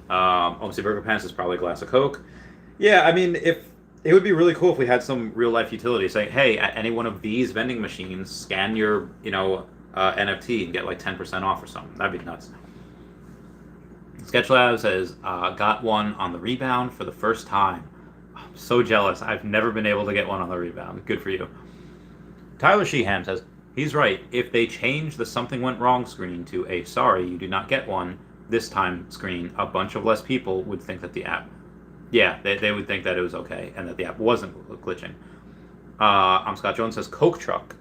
Obviously, Burger Pants is probably a glass of Coke. Yeah, I mean, if it would be really cool if we had some real life utility saying, hey, at any one of these vending machines, scan your NFT and get like 10% off or something. That'd be nuts. Sketchlab says got one on the rebound for the first time. I'm so jealous. I've never been able to get one on the rebound. Good for you. Tyler Sheehan says he's right. If they change the something went wrong screen to a sorry you do not get one this time screen, a bunch of less people would think that the app, they would think that it was okay and that the app wasn't glitching. I'm Scott Jones says Coke truck.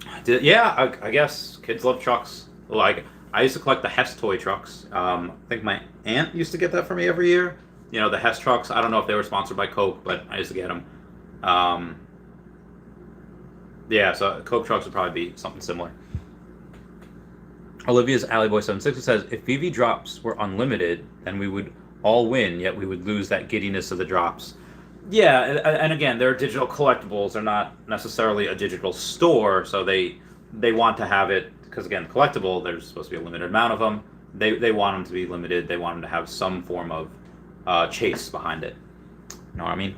I guess kids love trucks. Like I used to collect the Hess toy trucks. I think my aunt used to get that for me every year. You know, the Hess trucks. I don't know if they were sponsored by Coke, but I used to get them. So Coke trucks would probably be something similar. Olivia's Alleyboy76 says, if Veve drops were unlimited, then we would all win, yet we would lose that giddiness of the drops. Yeah, and again, they're digital collectibles. They're not necessarily a digital store, so they want to have it, because again, collectible, there's supposed to be a limited amount of them. They want them to be limited. They want them to have some form of chase behind it. You know what I mean?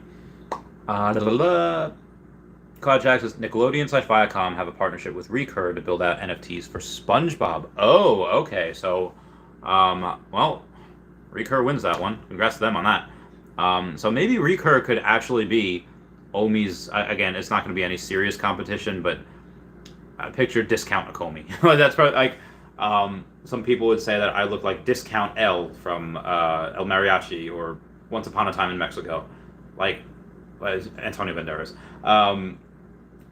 Cloud Jack says Nickelodeon/Viacom have a partnership with Recur to build out NFTs for SpongeBob. Oh, okay. So, Recur wins that one. Congrats to them on that. So maybe Recur could actually be Omi's, again, it's not going to be any serious competition, but I picture Discount Akomi. That's probably like, some people would say that I look like Discount L from El Mariachi or Once Upon a Time in Mexico, like Antonio Banderas.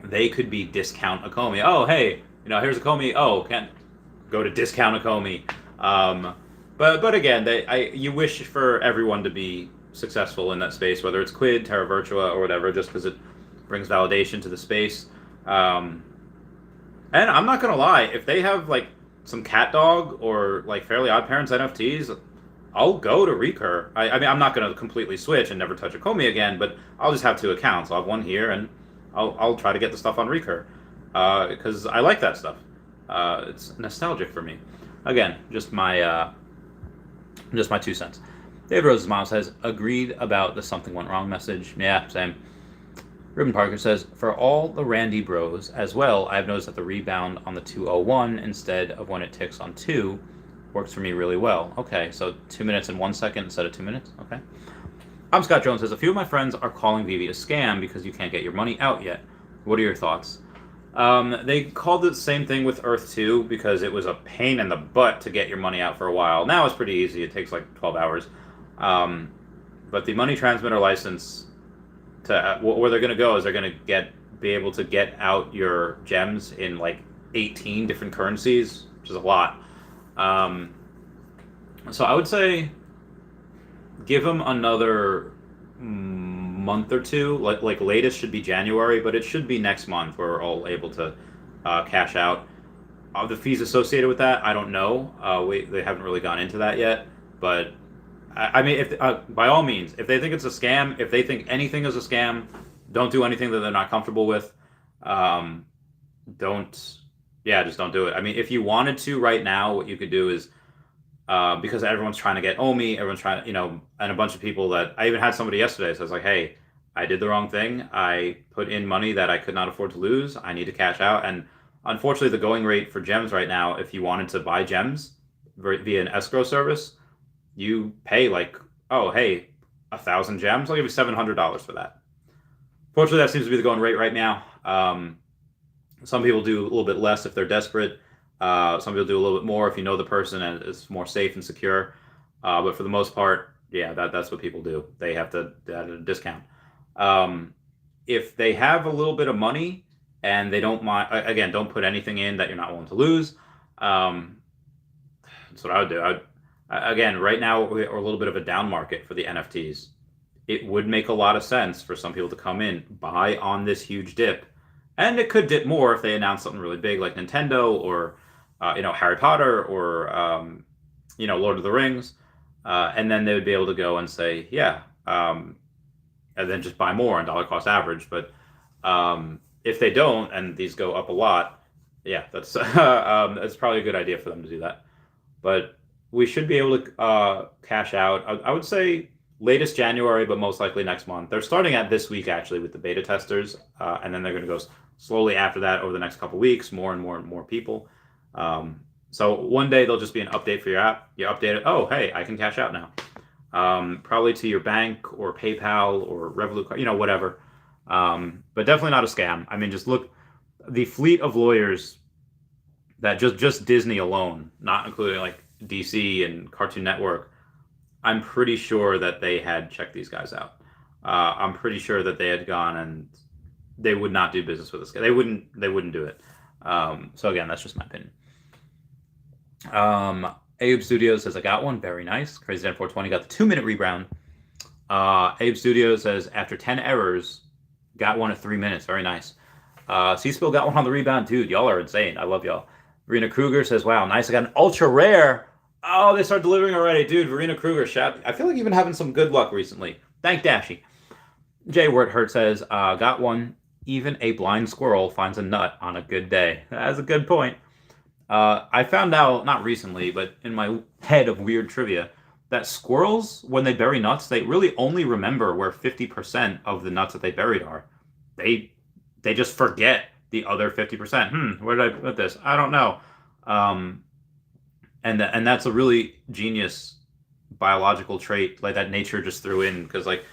They could be Discount Akomi. Oh, hey, here's Akomi. Oh, can't go to Discount Akomi. But again, you wish for everyone to be successful in that space, whether it's Quid, Terra Virtua, or whatever, just because it brings validation to the space. And I'm not gonna lie, if they have like some Cat Dog or like Fairly Odd Parents NFTs, I'll go to Recur. I mean, I'm not gonna completely switch and never touch a Komi again, but I'll just have two accounts. I'll have one here, and I'll try to get the stuff on Recur because I like that stuff. It's nostalgic for me. Again, just my 2 cents. David Rose's mom says, agreed about the something went wrong message. Yeah, same. Ruben Parker says, for all the Randy bros as well, I've noticed that the rebound on the 201 instead of when it ticks on 2 works for me really well. Okay, so 2 minutes and 1 second instead of 2 minutes? Okay. I'm Scott Jones says, a few of my friends are calling Veve a scam because you can't get your money out yet. What are your thoughts? They called it the same thing with Earth 2 because it was a pain in the butt to get your money out for a while. Now it's pretty easy. It takes like 12 hours. But the money transmitter license, where they're going to go is they're going to be able to get out your gems in like 18 different currencies, which is a lot. So I would say give them another month or two. Like latest should be January, but it should be next month where we're all able to cash out. The fees associated with that, I don't know. They haven't really gone into that yet, but I mean, if by all means, if they think it's a scam, if they think anything is a scam, don't do anything that they're not comfortable with. Just don't do it. I mean, if you wanted to right now, what you could do is, because everyone's trying to get Omi, everyone's trying, and a bunch of people that I even had somebody yesterday. So I was like, hey, I did the wrong thing. I put in money that I could not afford to lose. I need to cash out. And unfortunately, the going rate for gems right now, if you wanted to buy gems via an escrow service, you pay like, oh, hey, 1,000 gems. I'll give you $700 for that. Fortunately, that seems to be the going rate right now. Some people do a little bit less if they're desperate. Some people do a little bit more if you know the person and it's more safe and secure. But for the most part, yeah, that's what people do. They have to add a discount. If they have a little bit of money and they don't mind, again, don't put anything in that you're not willing to lose. That's what I would do. Again, right now we're a little bit of a down market for the NFTs. It would make a lot of sense for some people to come in, buy on this huge dip, and it could dip more if they announce something really big like Nintendo or Harry Potter or Lord of the Rings, and then they would be able to go and say, yeah, and then just buy more on dollar cost average. But if they don't and these go up a lot, yeah, that's that's probably a good idea for them to do that. But we should be able to cash out. I would say latest January, but most likely next month. They're starting at this week actually with the beta testers, and then they're going to go slowly after that over the next couple weeks, more and more and more people. So one day there'll just be an update for your app. You update it. Oh, hey, I can cash out now. Probably to your bank or PayPal or Revolut, whatever. But definitely not a scam. I mean, just look, the fleet of lawyers that just Disney alone, not including like DC and Cartoon Network, I'm pretty sure that they had checked these guys out. I'm pretty sure that they had gone and they would not do business with this guy. They wouldn't do it. So again, that's just my opinion. Abe Studios says, I got one. Very nice. Crazy Dan 420 got the 2-minute rebound. Abe Studios says, after 10 errors, got one at 3 minutes. Very nice. C-Spill got one on the rebound. Dude, y'all are insane. I love y'all. Verena Kruger says, wow, nice. I got an ultra rare. Oh, they start delivering already. Dude, Verena Kruger, I feel like you've been having some good luck recently. Thank Dashy. Jay Werthert says, got one. Even a blind squirrel finds a nut on a good day. That's a good point. I found out, not recently, but in my head of weird trivia, that squirrels, when they bury nuts, they really only remember where 50% of the nuts that they buried are. They just forget the other 50%. Where did I put this? I don't know. And that's a really genius biological trait, like that nature just threw in, because like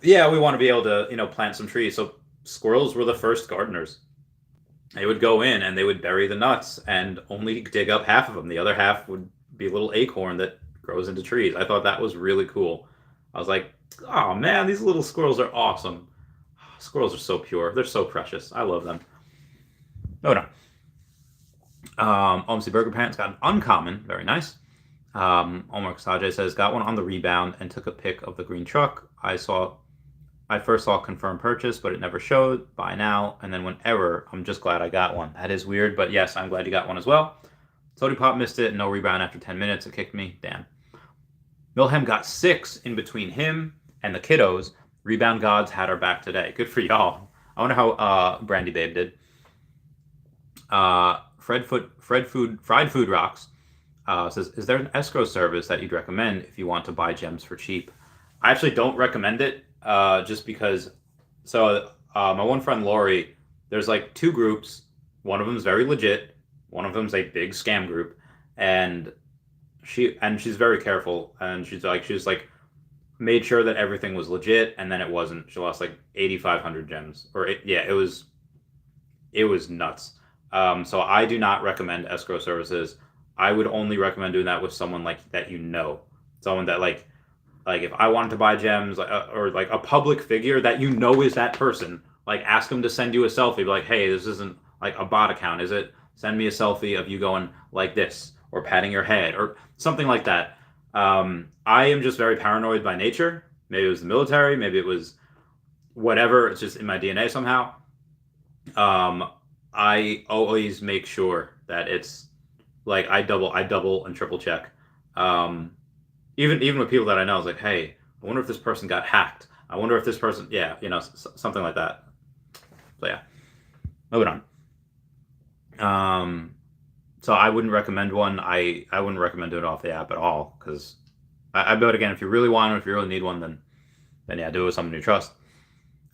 Yeah, we want to be able to, plant some trees. So squirrels were the first gardeners. They would go in and they would bury the nuts and only dig up half of them. The other half would be a little acorn that grows into trees. I thought that was really cool. I was like, oh man, these little squirrels are awesome. Squirrels are so pure. They're so precious. I love them. Oh no. OMC Burger Pants got an uncommon. Very nice. Omar Kasajay says, got one on the rebound and took a pic of the green truck. I first saw confirmed purchase, but it never showed. Buy now. And then when error, I'm just glad I got one. That is weird, but yes, I'm glad you got one as well. Tony Pop missed it. No rebound after 10 minutes. It kicked me. Damn. Milhem got 6 in between him and the kiddos. Rebound gods had our back today. Good for y'all. I wonder how Brandy Babe did. Fried Food Rocks says, is there an escrow service that you'd recommend if you want to buy gems for cheap? I actually don't recommend it, just because. So my one friend Lori, there's like 2 groups. One of them is very legit. One of them is a big scam group, and she's very careful. And she's like made sure that everything was legit, and then it wasn't. She lost like 8,500 gems, it was nuts. So I do not recommend escrow services. I would only recommend doing that with someone like that, someone that like if I wanted to buy gems, or like a public figure that is that person, like ask them to send you a selfie, be like, hey, this isn't like a bot account, is it? Send me a selfie of you going like this, or patting your head, or something like that. I am just very paranoid by nature. Maybe it was the military, maybe it was whatever. It's just in my DNA somehow. I always make sure that it's like I double and triple check. Even with people that I know, I was like, hey, I wonder if this person got hacked. I wonder if this person, something like that. So yeah, moving on. So I wouldn't recommend one. I wouldn't recommend doing it off the app at all, because I bet again, if you really want it, if you really need one, then yeah, do it with someone you trust.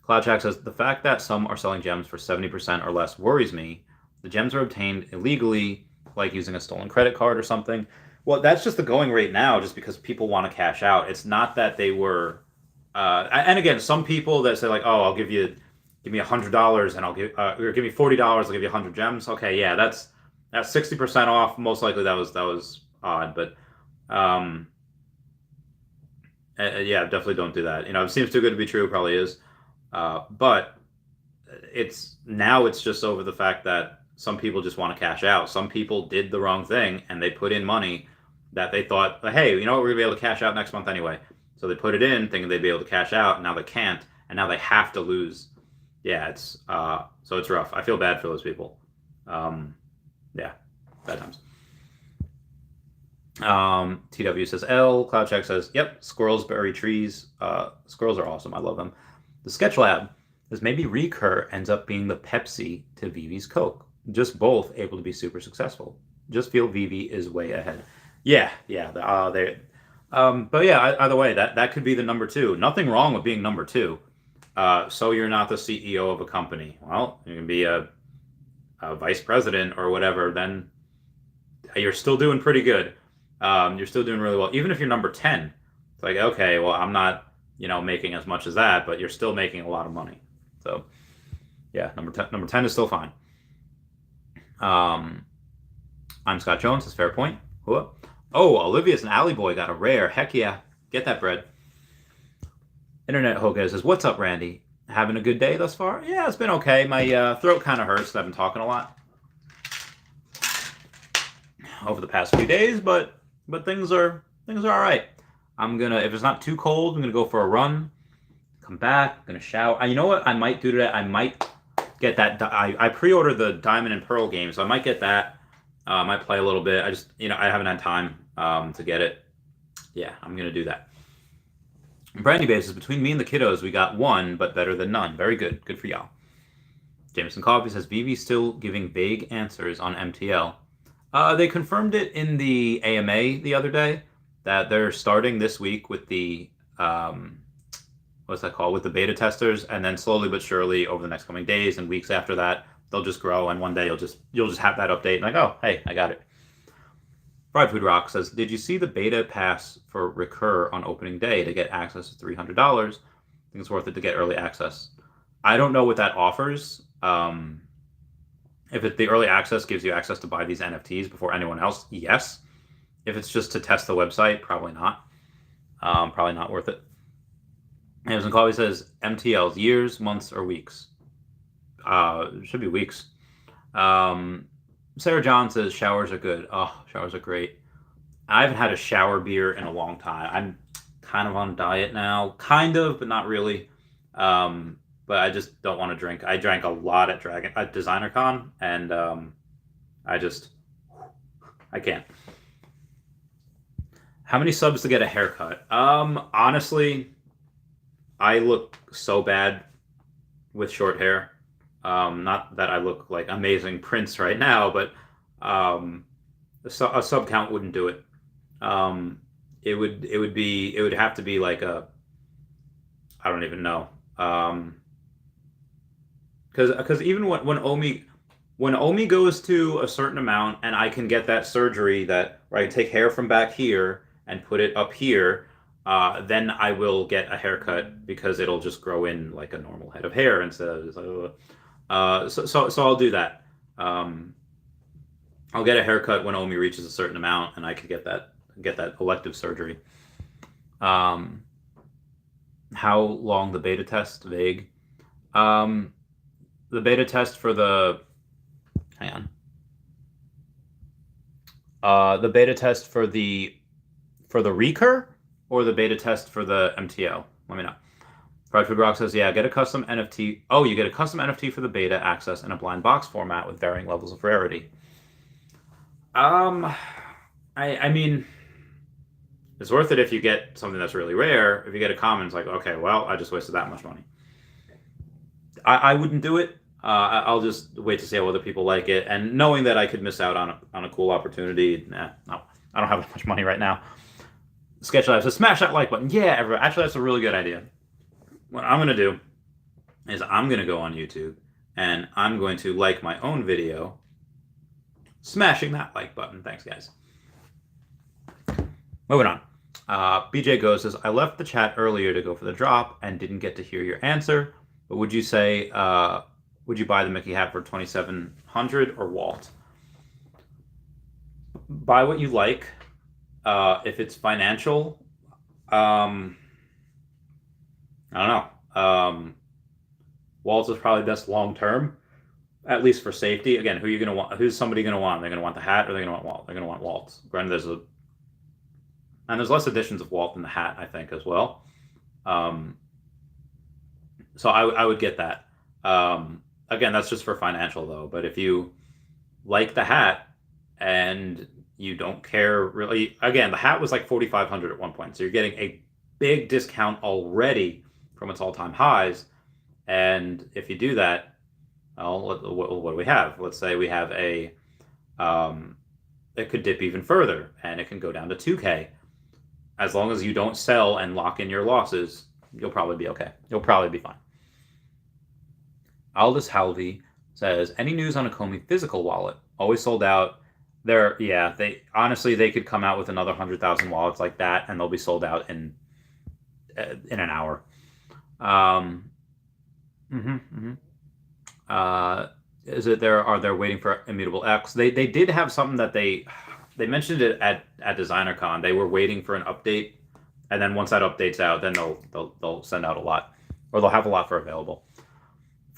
CloudChack says, the fact that some are selling gems for 70% or less worries me. The gems are obtained illegally, like using a stolen credit card or something. Well, that's just the going rate now, just because people want to cash out. It's not that they were, and again, some people that say like, oh, I'll give me $100 and I'll or give me $40, I'll give you 100 gems. Okay, yeah, that's 60% off. Most likely that was odd, but yeah, definitely don't do that. It seems too good to be true. It probably is. But it's just over the fact that some people just want to cash out. Some people did the wrong thing and they put in money that they thought, hey, you know what, we're gonna be able to cash out next month anyway. So they put it in thinking they'd be able to cash out, and now they can't, and now they have to lose. Yeah, it's so it's rough. I feel bad for those people. Yeah, bad times. TW says L. CloudCheck says, yep, squirrels bury trees. Squirrels are awesome. I love them. The Sketch Lab says, maybe Recur ends up being the Pepsi to Vivi's Coke. Just both able to be super successful. Just feel Vivi is way ahead. Yeah. But yeah, either way, that could be the number 2. Nothing wrong with being number 2. So you're not the CEO of a company. Well, you can be a vice president or whatever. Then you're still doing pretty good. You're still doing really well. Even if you're number 10, it's like, okay, well, I'm not, making as much as that, but you're still making a lot of money. So yeah, number 10 is still fine. I'm Scott Jones. That's fair point. Whoa. Oh, Olivia's an alley boy got a rare. Heck yeah. Get that bread. Internet Hoga says, what's up, Randy? Having a good day thus far? Yeah, it's been okay. My throat kind of hurts. I've been talking a lot over the past few days, but things are all right. I'm gonna, if it's not too cold, I'm gonna go for a run, come back, gonna shower. You know what I might do today? I might get that. I pre-ordered the Diamond and Pearl game, so I might get that. I might play a little bit. I just, I haven't had time to get it. Yeah, I'm gonna do that. Brandy Bases, between me and the kiddos, we got 1, but better than none. Very good. Good for y'all. Jameson Coffee says, Vivi's still giving vague answers on MTL. They confirmed it in the AMA the other day that they're starting this week with the what's that called? With the beta testers, and then slowly but surely over the next coming days and weeks after that, they'll just grow, and one day you'll just have that update and like, oh, hey, I got it. Fried Food Rock says, did you see the beta pass for Recur on opening day to get access to $300? think it's worth it to get early access. I don't know what that offers. If the early access gives you access to buy these NFTs before anyone else, yes. If it's just to test the website, probably not. Probably not worth it. Amazon Coffee says MTLs, years, months, or weeks. It should be weeks. Sarah John says showers are good. Oh, showers are great. I haven't had a shower beer in a long time. I'm kind of on a diet now. Kind of, but not really. But I just don't want to drink. I drank a lot at DesignerCon, and I can't. How many subs to get a haircut? Honestly, I look so bad with short hair. Not that I look like amazing Prince right now, but a sub count wouldn't do it. It would have to be like I don't even know. Because even when Omi goes to a certain amount and I can get that surgery that where I can take hair from back here and put it up here, then I will get a haircut because it'll just grow in like a normal head of hair instead of just so I'll do that. I'll get a haircut when Omi reaches a certain amount and I could get that elective surgery. How long the beta test? Vague. The beta test for the the beta test for the recur or the beta test for the MTL? Let me know. Project Rock says, yeah, get a custom NFT. Oh, you get a custom NFT for the beta access in a blind box format with varying levels of rarity. I mean, it's worth it if you get something that's really rare. If you get a common, it's like, okay, well, I just wasted that much money. I wouldn't do it. I'll just wait to see how other people like it. And knowing that I could miss out on a cool opportunity, no, I don't have that much money right now. Sketch Lab says, smash that like button. Yeah, everyone. Actually, that's a really good idea. What I'm going to do is I'm going to go on YouTube and I'm going to like my own video, smashing that like button. Thanks, guys. Moving on. BJ Goes says, I left the chat earlier to go for the drop and didn't get to hear your answer. But would you say, would you buy the Mickey hat for $2,700 or Walt? Buy what you like. If it's financial, I don't know. Walt is probably best long term, at least for safety. Again, who are you gonna want? Who's somebody gonna want? They're gonna want the hat, or they're gonna want Walt? They're gonna want Walt. Granted, there's less editions of Walt in the hat, I think, as well. So I would get that. Again, that's just for financial though. But if you like the hat and you don't care really, again, the hat was like $4,500 at one point, so you're getting a big discount already from its all-time highs. And if you do that, well, what do we have? Let's say we have it could dip even further and it can go down to 2K. As long as you don't sell and lock in your losses, you'll probably be okay. You'll probably be fine. Aldous Halvey says, any news on a Comey physical wallet? Always sold out. They could come out with another 100,000 wallets like that, and they'll be sold out in an hour. Is it there? Are they waiting for Immutable X? They did have something that they mentioned it at DesignerCon. They were waiting for an update, and then once that update's out, then they'll send out a lot, or they'll have a lot for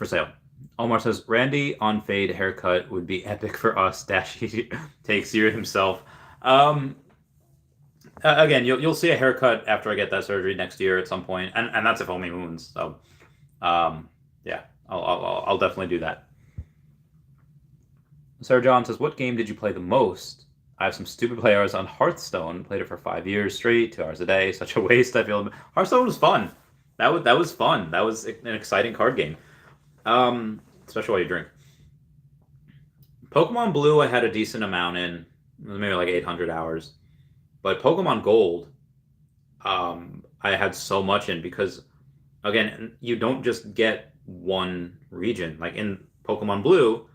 sale. Omar says, Randy on fade haircut would be epic for us. He takes you himself. Again, you'll see a haircut after I get that surgery next year at some point, and that's if Omi moons. So, yeah, I'll definitely do that. Sarah John says, what game did you play the most? I have some stupid play hours on Hearthstone. Played it for 5 years straight, 2 hours a day. Such a waste. I feel Hearthstone was fun. That was fun. That was an exciting card game. Especially while you drink. Pokemon Blue, I had a decent amount in, maybe like 800 hours. But Pokemon Gold, I had so much in because, again, you don't just get one region. Like in Pokemon Blue,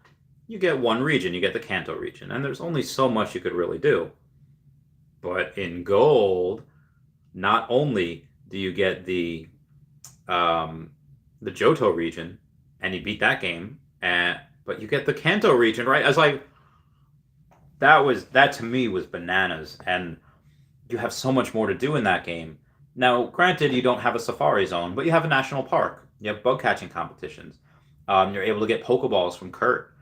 you get one region. You get the Kanto region. And there's only so much you could really do. But in Gold, not only do you get the the Johto region, and you beat that game, but you get the Kanto region, right? I was like, that to me was bananas, and you have so much more to do in that game. Now, granted, you don't have a safari zone, but you have a national park. You have bug catching competitions. You're able to get Pokeballs from Kurt.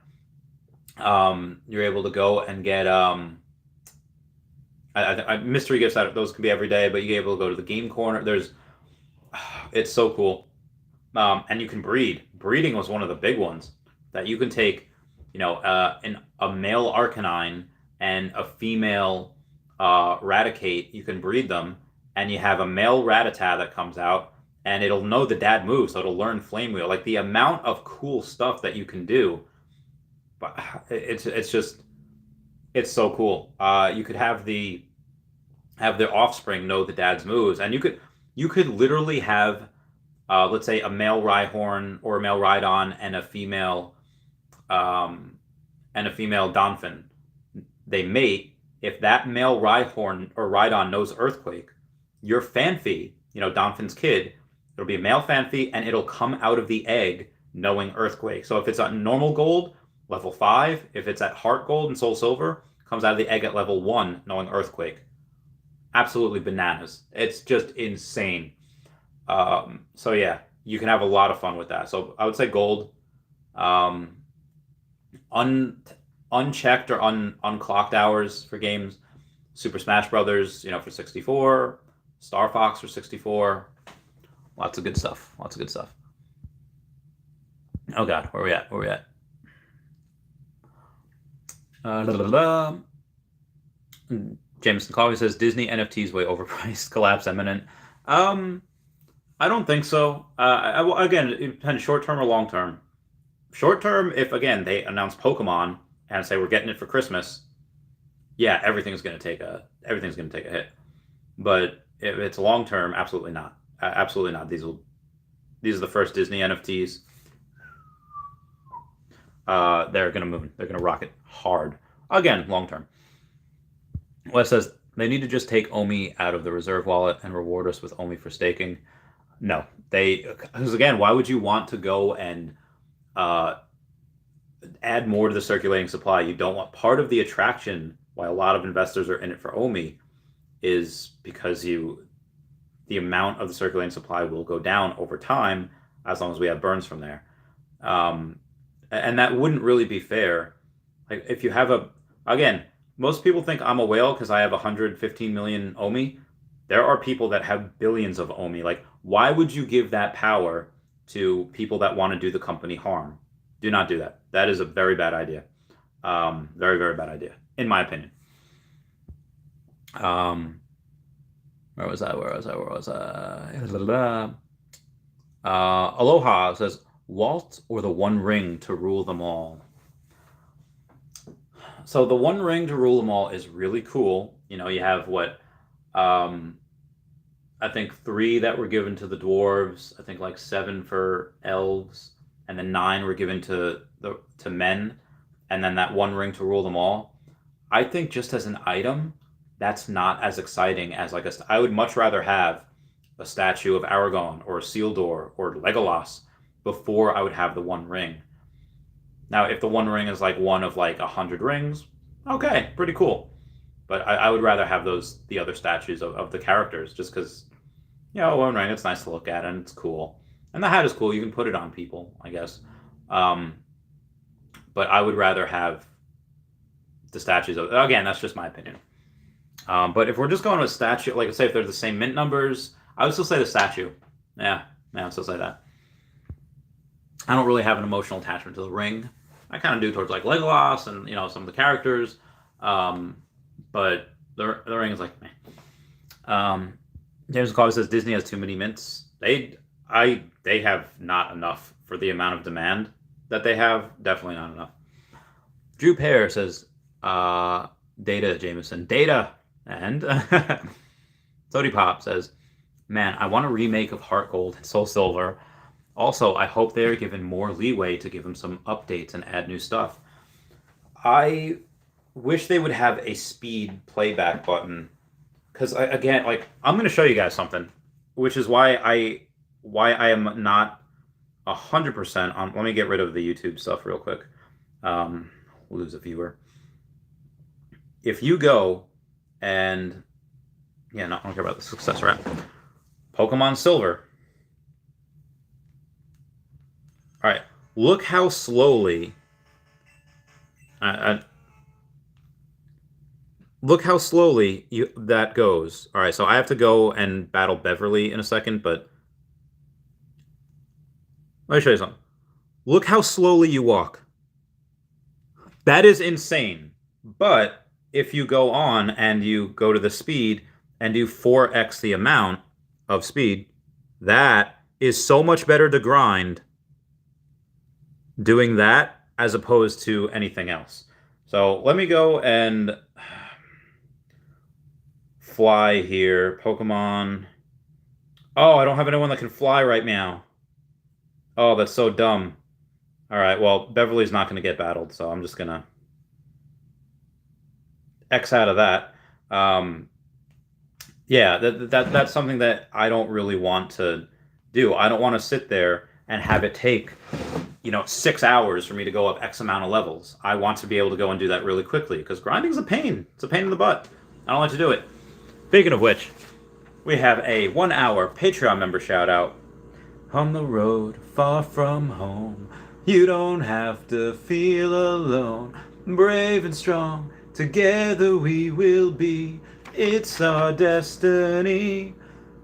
You're able to go and get mystery gifts. Those can be every day, but you're able to go to the game corner. It's so cool. And you can breed. Breeding was one of the big ones that you can take, a male Arcanine and a female Raticate. You can breed them, and you have a male Rattata that comes out, and it'll know the dad move, so it'll learn Flame Wheel. Like the amount of cool stuff that you can do, but it's so cool. You could have their offspring know the dad's moves, and you could literally have, let's say, a male Rhyhorn or a male Rhydon and a female Donphin. They mate. If that male Rhyhorn or Rhydon knows Earthquake, your Phanpy, Donphin's kid, it'll be a male Phanpy, and it'll come out of the egg knowing Earthquake. So if it's at normal gold, level 5, if it's at Heart Gold and Soul Silver, comes out of the egg at level 1 knowing Earthquake. Absolutely bananas. It's just insane. So yeah, you can have a lot of fun with that. So I would say gold. Unchecked or unclocked hours for games. Super Smash Brothers, for 64. Star Fox for 64. Lots of good stuff. Oh God, where are we at? Jameson Coffee says Disney NFTs way overpriced, collapse imminent. I don't think so. Again, it depends short term or long term. Short term, if again they announce Pokemon and say we're getting it for Christmas, yeah, everything's gonna take a hit. But if it's long term, absolutely not. Absolutely not. These are the first Disney NFTs. They're gonna rock it hard. Again, long term. Wes says they need to just take Omi out of the reserve wallet and reward us with Omi for staking. No, because again, why would you want to go and add more to the circulating supply? You don't want part of the attraction why a lot of investors are in it for Omi is because the amount of the circulating supply will go down over time as long as we have burns from there. And that wouldn't really be fair. Like if you have again, most people think I'm a whale because I have 115 million Omi. There are people that have billions of Omi. Like, why would you give that power to people that want to do the company harm? Do not do that. That is a very bad idea. Very, very bad idea, in my opinion. Where was I? Aloha says, Walt or the One Ring to rule them all? So the One Ring to rule them all is really cool. You have what, I think 3 that were given to the dwarves. I think like 7 for elves, and then 9 were given to men, and then that One Ring to rule them all. I think just as an item, that's not as exciting as I would much rather have a statue of Aragon or Isildur or Legolas before I would have the One Ring. Now, if the One Ring is like one of like 100 rings, okay, pretty cool. But I would rather have the other statues of the characters, just because, One Ring, it's nice to look at and it's cool. And the hat is cool. You can put it on people, I guess. But I would rather have the statues again, that's just my opinion. But if we're just going with statue, like say if they're the same mint numbers, I would still say the statue. Yeah, I would still say that. I don't really have an emotional attachment to the ring. I kind of do towards like Legolas and some of the characters, but the ring is like meh. James McCauley says Disney has too many mints. They have not enough for the amount of demand that they have. Definitely not enough. Drew Pear says Data Jameson Data, and Sody Pop says, man, I want a remake of Heart Gold and Soul Silver. Also, I hope they are given more leeway to give them some updates and add new stuff. I wish they would have a speed playback button. Because, again, I'm going to show you guys something. Which is why why I am not 100% on. Let me get rid of the YouTube stuff real quick. Lose a viewer. If you go and yeah, no, I don't care about the success rate. Pokemon Silver. All right, look how slowly. Look how slowly that goes. All right, so I have to go and battle Beverly in a second, but let me show you something. Look how slowly you walk. That is insane. But if you go on and you go to the speed and do 4x the amount of speed, that is so much better to grind doing that as opposed to anything else. So let me go and fly here. Pokemon. Oh, I don't have anyone that can fly right now. Oh, that's so dumb. All right, well, Beverly's not going to get battled, so I'm just going to X out of that. Yeah, that's something that I don't really want to do. I don't want to sit there and have it take, 6 hours for me to go up X amount of levels. I want to be able to go and do that really quickly because grinding's a pain. It's a pain in the butt. I don't like to do it. Speaking of which, we have a 1-hour Patreon member shout out. On the road, far from home, you don't have to feel alone. Brave and strong, together we will be. It's our destiny.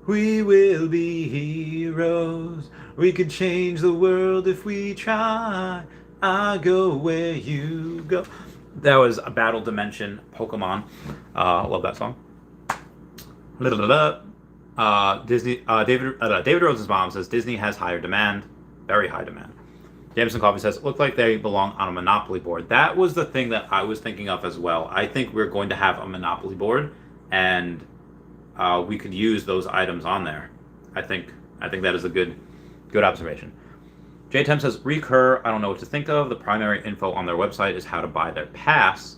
We will be heroes. We can change the world if we try. I go where you go. That was a Battle Dimension Pokemon. Love that song. Disney. David Rose's mom says Disney has higher demand, very high demand. Jameson Coffee says it looked like they belong on a Monopoly board. That was the thing that I was thinking of as well. I think we're going to have a Monopoly board, and we could use those items on there. I think that is a good observation. J10 says Recur. I don't know what to think of. The primary info on their website is how to buy their pass.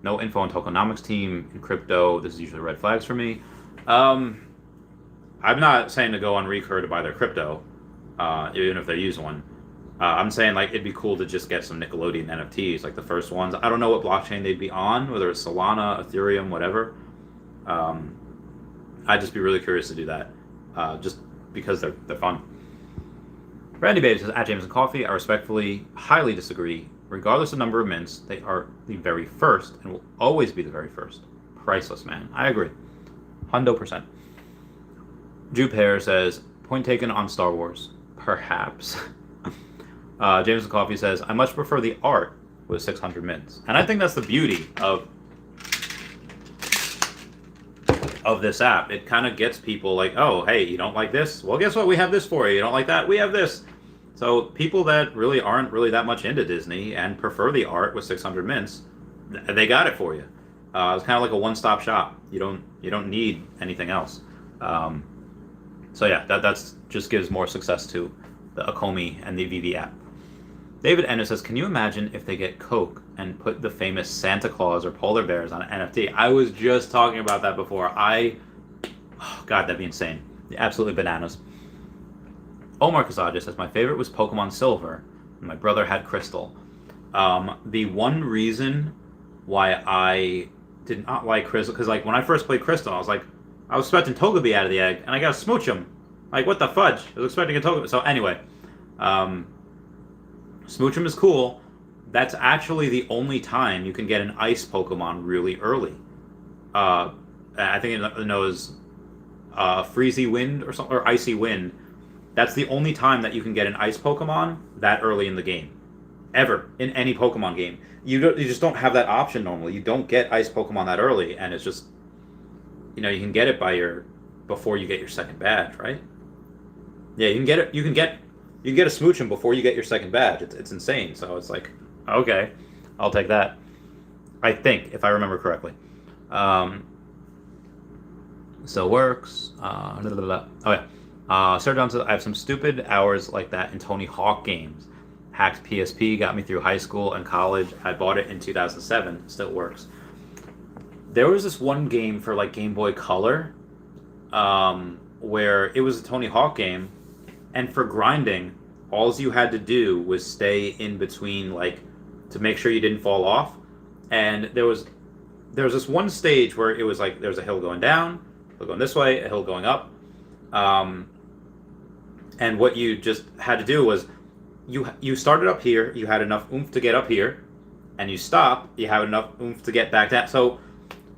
No info on tokenomics team in crypto. This is usually red flags for me. I'm not saying to go on Recur to buy their crypto, even if they use one. I'm saying like it'd be cool to just get some Nickelodeon NFTs, like the first ones. I don't know what blockchain they'd be on, whether it's Solana, Ethereum, whatever. I'd just be really curious to do that, just because they're fun. Randy Bates says, at Jameson Coffee, I respectfully, highly disagree. Regardless of number of mints, they are the very first and will always be the very first. Priceless, man. I agree. 100%. Jupair says, point taken on Star Wars. Perhaps. Jameson Coffee says, I much prefer the art with 600 mints. And I think that's the beauty of this app. It kind of gets people like, oh, hey, you don't like this? Well, guess what? We have this for you. You don't like that? We have this. So people that really aren't really that much into Disney and prefer the art with 600 mints, they got it for you. It's kind of like a one-stop shop. You don't need anything else. So yeah, that's just gives more success to the Akomi and the Veve app. David Ennis says, can you imagine if they get Coke and put the famous Santa Claus or polar bears on an NFT? I was just talking about that before. God, that'd be insane. Absolutely bananas. Omar Kazaja says, my favorite was Pokemon Silver, and my brother had Crystal. The one reason why I did not like Crystal, because like when I first played Crystal, I was expecting Togepi out of the egg, and I got a Smoochum. Like, what the fudge? I was expecting a Togepi. So anyway, Smoochum is cool. That's actually the only time you can get an ice Pokemon really early. I think it knows Freezy Wind or something, or Icy Wind. That's the only time that you can get an ice Pokemon that early in the game. Ever. In any Pokemon game. You just don't have that option normally. You don't get ice Pokemon that early, and it's just, you can get it before you get your second badge, right? Yeah, you can get it. You can get a Smoochum before you get your second badge. It's insane. So it's like, okay, I'll take that. I think, if I remember correctly. So works. Oh yeah. Sarah John says, I have some stupid hours like that in Tony Hawk games. Hacked PSP got me through high school and college. I bought it in 2007. Still works. There was this one game for like Game Boy Color, where it was a Tony Hawk game, And for grinding, all you had to do was stay in between, like, to make sure you didn't fall off. And there was this one stage where it was like there's a hill going down, a hill going this way, a hill going up. And what you just had to do was you started up here, you had enough oomph to get up here, and you stop, you have enough oomph to get back down. So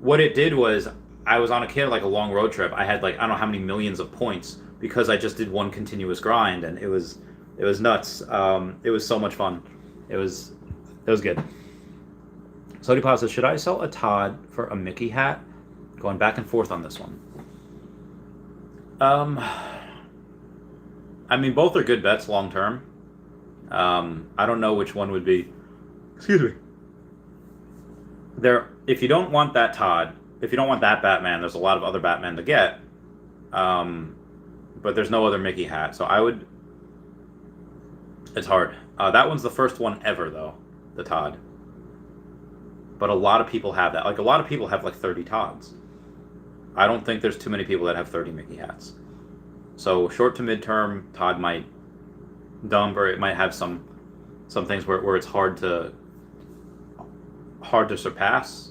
what it did was, I was on like a long road trip. I had like I don't know how many millions of points because I just did one continuous grind, and it was nuts. It was so much fun. It was good. Sody Pop says, should I sell a Todd for a Mickey hat? Going back and forth on this one. I mean, both are good bets long term. I don't know which one would be. Excuse me. If you don't want that Todd, if you don't want that Batman, there's a lot of other Batman to get. But there's no other Mickey hat, so I would. It's hard. That one's the first one ever, though, the Todd. But a lot of people have that. Like, a lot of people have like 30 Todds. I don't think there's too many people that have 30 Mickey hats. So short to midterm, Todd might dump, or it might have some things where it's hard to surpass.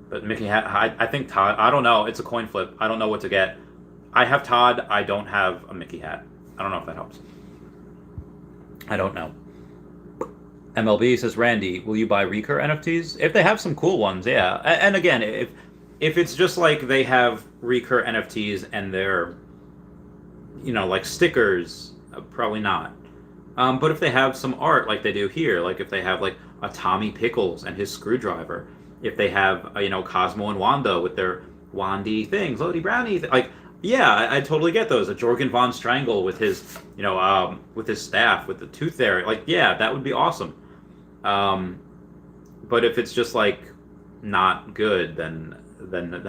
But Mickey hat, I think Todd. I don't know. It's a coin flip. I don't know what to get. I have Todd. I don't have a Mickey hat. I don't know if that helps. I don't know. MLB says, Randy, will you buy Recur NFTs? If they have some cool ones, yeah. And again, if it's just like they have Recur NFTs and they're, like stickers, probably not. But if they have some art like they do here, like if they have like a Tommy Pickles and his screwdriver, if they have, Cosmo and Wanda with their Wandy things, Lodi Brownie, like, yeah, I totally get those. A Jorgen von Strangle with his, with his staff, with the tooth there. Like, yeah, that would be awesome. But if it's just like not good, then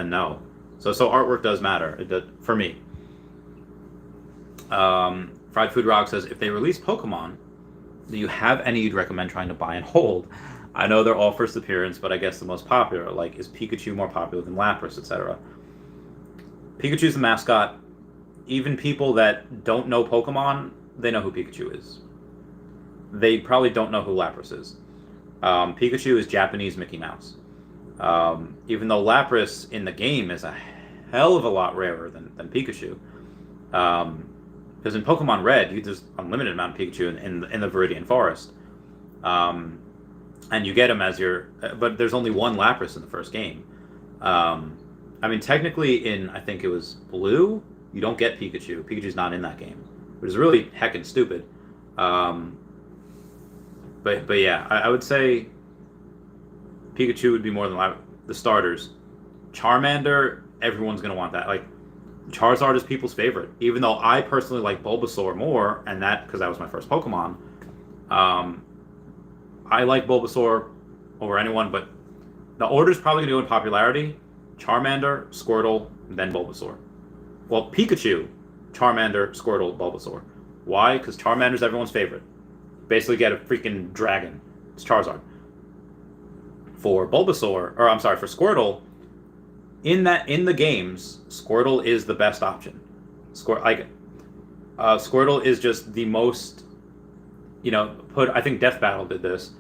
no. So artwork does matter. It does, for me. Fried Food Rock says, if they release Pokemon, do you have any you'd recommend trying to buy and hold? I know they're all first appearance, but I guess the most popular, like, is Pikachu more popular than Lapras, etc.? Pikachu's the mascot. Even people that don't know Pokemon, they know who Pikachu is. They probably don't know who Lapras is. Pikachu is Japanese Mickey Mouse. Even though Lapras in the game is a hell of a lot rarer than Pikachu. Because in Pokemon Red, there's unlimited amount of Pikachu in the Viridian Forest. And you get him as your... But there's only one Lapras in the first game. I mean, technically in, I think it was Blue, you don't get Pikachu. Pikachu's not in that game. Which is really heckin' stupid. But yeah, I would say Pikachu would be more than the starters. Charmander, everyone's going to want that. Like, Charizard is people's favorite. Even though I personally like Bulbasaur more, and that, because that was my first Pokemon. I like Bulbasaur over anyone, but the order's probably going to go in popularity. Charmander, Squirtle, then Bulbasaur. Well, Pikachu, Charmander, Squirtle, Bulbasaur. Why? Because Charmander's everyone's favorite. Basically get a freaking dragon. It's Charizard. For Bulbasaur, or I'm sorry, for Squirtle, in the games, Squirtle is the best option. Squirtle is just the most, I think Death Battle did this.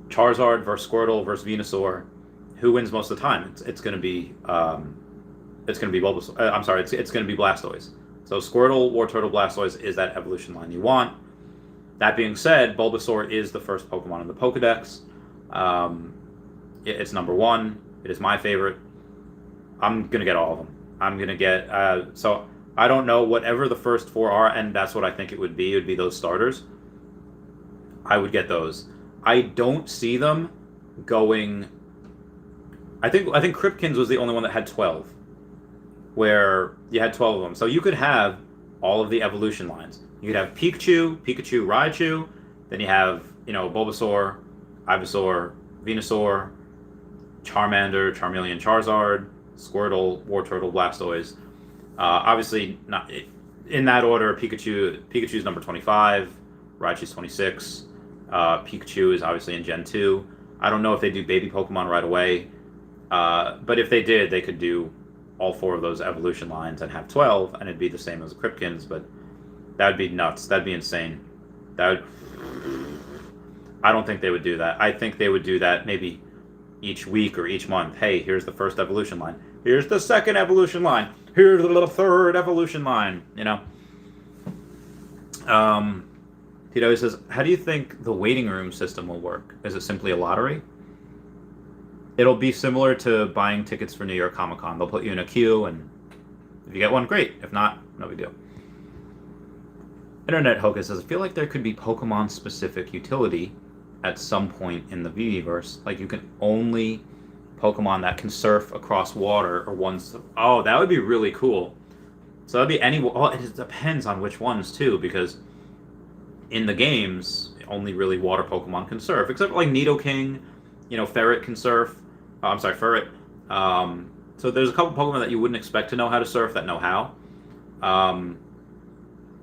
Charizard versus Squirtle versus Venusaur. Who wins most of the time? It's going to be Bulbasaur. I'm sorry, it's going to be Blastoise. So Squirtle, Wartortle, Blastoise is that evolution line you want. That being said, Bulbasaur is the first Pokemon in the Pokedex. It's number one. It is my favorite. I'm going to get all of them. I'm going to get... so I don't know, whatever the first four are, and that's what I think it would be. It would be those starters. I would get those. I don't see them going... I think Kripkins was the only one that had 12. Where you had 12 of them. So you could have all of the evolution lines. You could have Pikachu, Raichu, then you have, Bulbasaur, Ivysaur, Venusaur, Charmander, Charmeleon, Charizard, Squirtle, Wartortle, Blastoise. Obviously, not in that order. Pikachu's number 25, Raichu's 26. Pikachu is obviously in Gen 2. I don't know if they do baby Pokemon right away, but if they did, they could do all four of those evolution lines and have 12, and it'd be the same as the Kripkins. But That'd be nuts. That'd be insane. That would. I don't think they would do that. I think they would do that maybe each week or each month. Hey, here's the first evolution line. Here's the second evolution line. Here's the third evolution line. You know. Pete always says, how do you think the waiting room system will work? Is it simply a lottery? It'll be similar to buying tickets for New York Comic Con. They'll put you in a queue, and if you get one, great. If not, no big deal. Internet Hocus says, I feel like there could be Pokemon-specific utility at some point in the Veveverse. Like, you can only Pokemon that can surf across water or ones... Oh, that would be really cool. So that'd be any... Well, it depends on which ones, too, because in the games, only really water Pokemon can surf. Except for, like, Nidoking, you know, Ferret can surf. Ferret. So there's a couple Pokemon that you wouldn't expect to know how to surf that know how.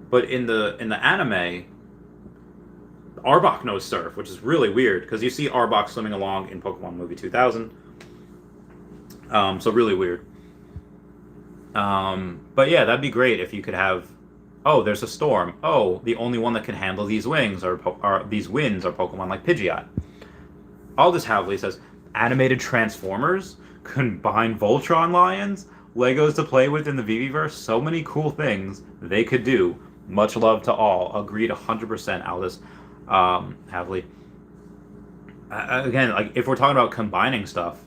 But in the anime, Arbok knows surf, which is really weird because you see Arbok swimming along in Pokemon Movie 2000. So really weird. But yeah, that'd be great if you could have. Oh, there's a storm. Oh, the only one that can handle these winds are these winds are Pokemon like Pidgeot. Aldous Havley says, animated Transformers, combine Voltron lions, Legos to play with in the Veveverse, so many cool things they could do. Much love to all. Agreed 100%, Aldous Havley. Again, like if we're talking about combining stuff,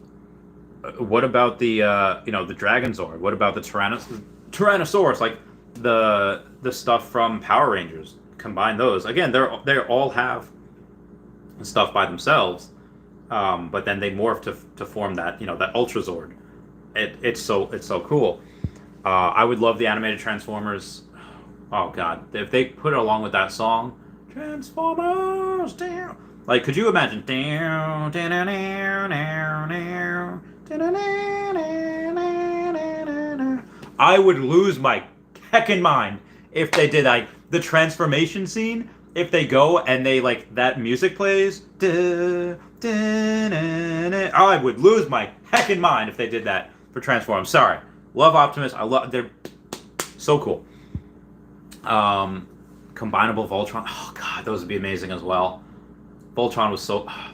what about the the Dragonzord? What about the Tyrannosaurus? Like the stuff from Power Rangers. Combine those. Again, they all have stuff by themselves, but then they morph to form that that Ultrazord. It's so cool. I would love the animated Transformers. Oh God, if they put it along with that song, Transformers down. Like, could you imagine? I would lose my heckin' mind if they did like the transformation scene. If they go and they like that music plays, I would lose my heckin' mind if they did that for Transform. Sorry, love Optimus. They're so cool. Combinable Voltron. Oh God, those would be amazing as well. Voltron was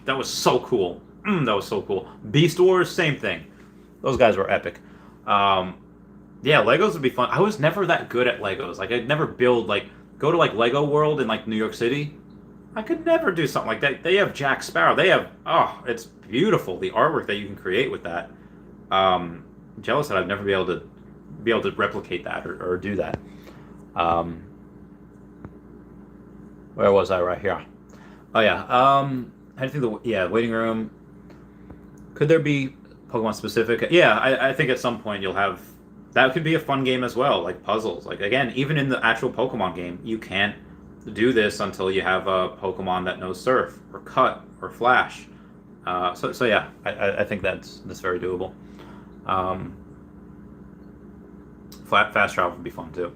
that was so cool. That was so cool. Beast Wars, same thing. Those guys were epic. Yeah, Legos would be fun. I was never that good at Legos. Like, I'd never go to like Lego World in like New York City. I could never do something like that. They have Jack Sparrow. They have it's beautiful, the artwork that you can create with that. Jealous that I'd never be able to replicate that or do that. Where was I? Right here. Oh yeah. How do you think waiting room? Could there be Pokemon specific? Yeah, I think at some point you'll have that. Could be a fun game as well, like puzzles. Like again, even in the actual Pokemon game, you can't do this until you have a Pokemon that knows Surf or Cut or Flash. So yeah, I think that's very doable. Fast travel would be fun too.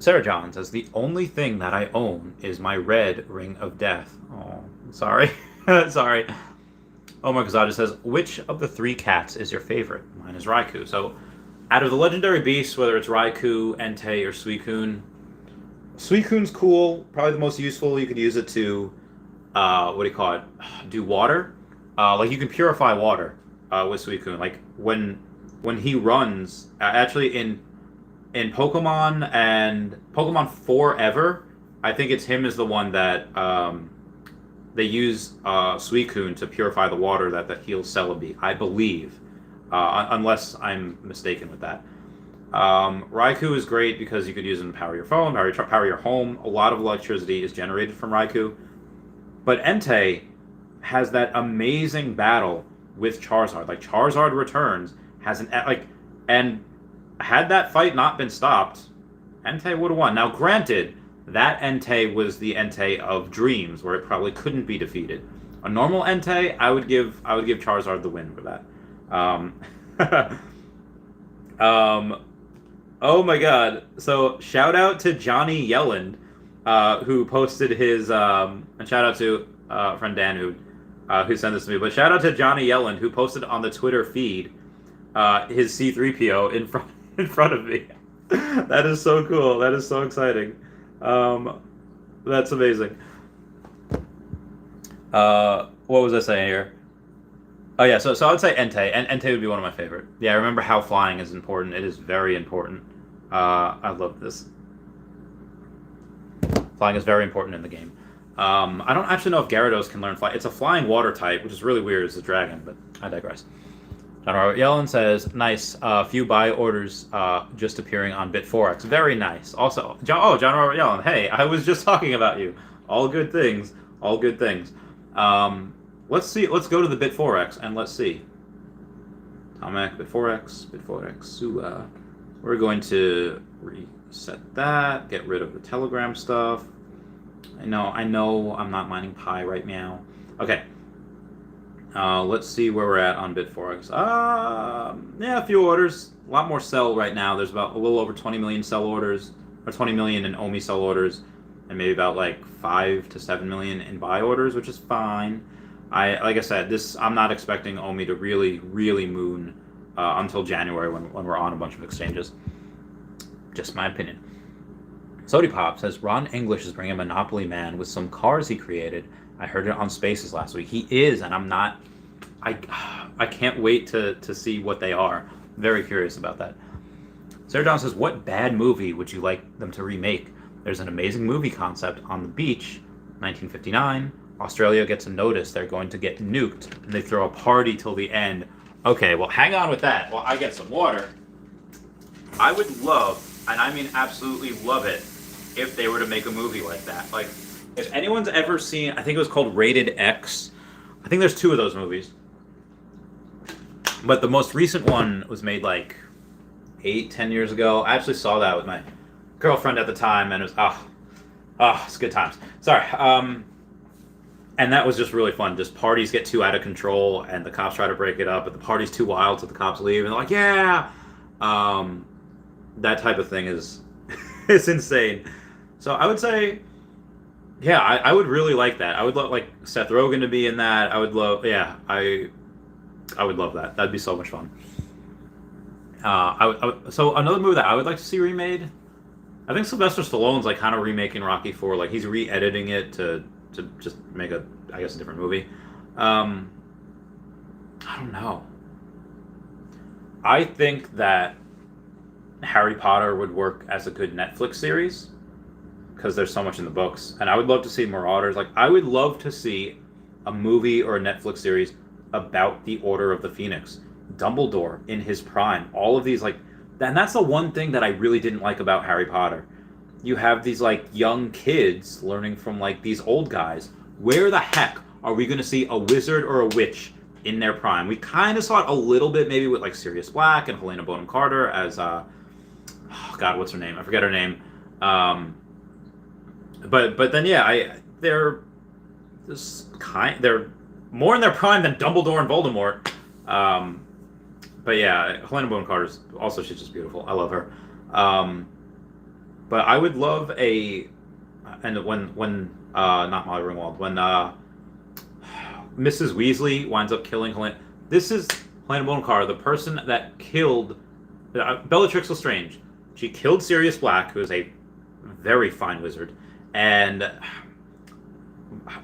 Sarah John says, the only thing that I own is my red Ring of Death. Oh, sorry. Sorry. Omar Kazada says, which of the 3 cats is your favorite? Mine is Raikou. So, out of the legendary beasts, whether it's Raikou, Entei, or Suicune, Suicune's cool. Probably the most useful. You could use it to, do water. Like, you can purify water with Suicune. Like, when he runs, actually in Pokemon and Pokemon Forever, I think it's him is the one that they use Suicune to purify the water that heals Celebi, I believe, unless I'm mistaken with that. Raikou is great because you could use him to power your phone, power your home. A lot of electricity is generated from Raikou. But Entei has that amazing battle with Charizard. Like, Charizard returns, and had that fight not been stopped, Entei would have won. Now, granted, that Entei was the Entei of Dreams, where it probably couldn't be defeated. A normal Entei, I would give Charizard the win for that. Oh my God! So shout out to Johnny Yelland, who posted his and shout out to friend Dan who sent this to me. But shout out to Johnny Yelland, who posted on the Twitter feed his C3PO in front of me. That is so cool. That is so exciting. um, that's amazing. What was I saying here? Oh yeah, so I would say Entei. And Entei would be one of my favorite. Yeah, remember how flying is important. It is very important. I love this. Flying is very important in the game. I don't actually know if Gyarados can learn fly. It's a flying water type, which is really weird as a dragon, but I digress. John Robert Yellen says, nice. Few buy orders just appearing on Bit4X. Very nice. Also, John Robert Yellen, hey, I was just talking about you. All good things. All good things. Let's see. Let's go to the Bit4X and let's see. Tomac, Bit4X. We're going to reset that. Get rid of the Telegram stuff. I know. I'm not mining Pi right now. Okay. Let's see where we're at on Bit4X. Yeah, a few orders. A lot more sell right now. There's about a little over 20 million sell orders, or 20 million in Omi sell orders, and maybe about like 5 to 7 million in buy orders, which is fine. Like I said, I'm not expecting Omi to really moon until January when we're on a bunch of exchanges. Just my opinion. Sody Pop says Ron English is bringing Monopoly Man with some cars he created. I heard it on Spaces last week. He is, and I'm not. I can't wait to see what they are. Very curious about that. Sarah John says, what bad movie would you like them to remake? There's an amazing movie concept on the beach, 1959. Australia gets a notice they're going to get nuked, and they throw a party till the end. Okay, well, hang on with that while I get some water. I would love, and I mean absolutely love it, if they were to make a movie like that. Like, if anyone's ever seen, I think it was called Rated X. I think there's 2 of those movies. But the most recent one was made like 8-10 years ago. I actually saw that with my girlfriend at the time, and it was, it's good times. Sorry. And that was just really fun. Just parties get too out of control, and the cops try to break it up, but the party's too wild, so the cops leave, and they're like, yeah! That type of thing is it's insane. So I would say, yeah, I would really like that. I would love like Seth Rogen to be in that. I would love, yeah, I would love that. That'd be so much fun. So another movie that I would like to see remade, I think Sylvester Stallone's like kind of remaking Rocky 4. Like he's re-editing it to just make a different movie. I don't know. I think that Harry Potter would work as a good Netflix series because there's so much in the books, and I would love to see Marauders. Like I would love to see a movie or a Netflix series about the Order of the Phoenix, Dumbledore in his prime, all of these, like, and that's the one thing that I really didn't like about Harry Potter. You have these like young kids learning from like these old guys. Where the heck are we going to see a wizard or a witch in their prime? We kind of saw it a little bit maybe with like Sirius Black and Helena Bonham Carter as oh god, what's her name? I forget her name. But then yeah, they're more in their prime than Dumbledore and Voldemort. But yeah, Helena Bonham Carter's also, she's just beautiful. I love her. But I would love and when not Molly Ringwald, when Mrs. Weasley winds up killing Helena. This is Helena Bonham Carter, the person that killed Bellatrix Lestrange. She killed Sirius Black, who is a very fine wizard, and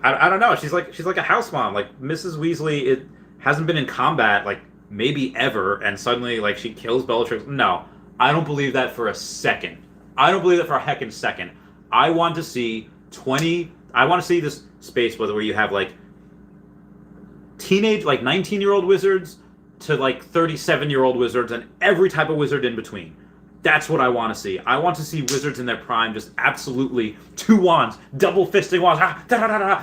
I don't know. She's like a house mom. Like Mrs. Weasley, it hasn't been in combat like maybe ever, and suddenly like she kills Bellatrix. No, I don't believe that for a second. I don't believe that for a heckin' second. I want to see this space where you have like teenage, like 19-year-old wizards to like 37-year-old wizards and every type of wizard in between. That's what I want to see. I want to see wizards in their prime just absolutely 2 wands, double fisting wands,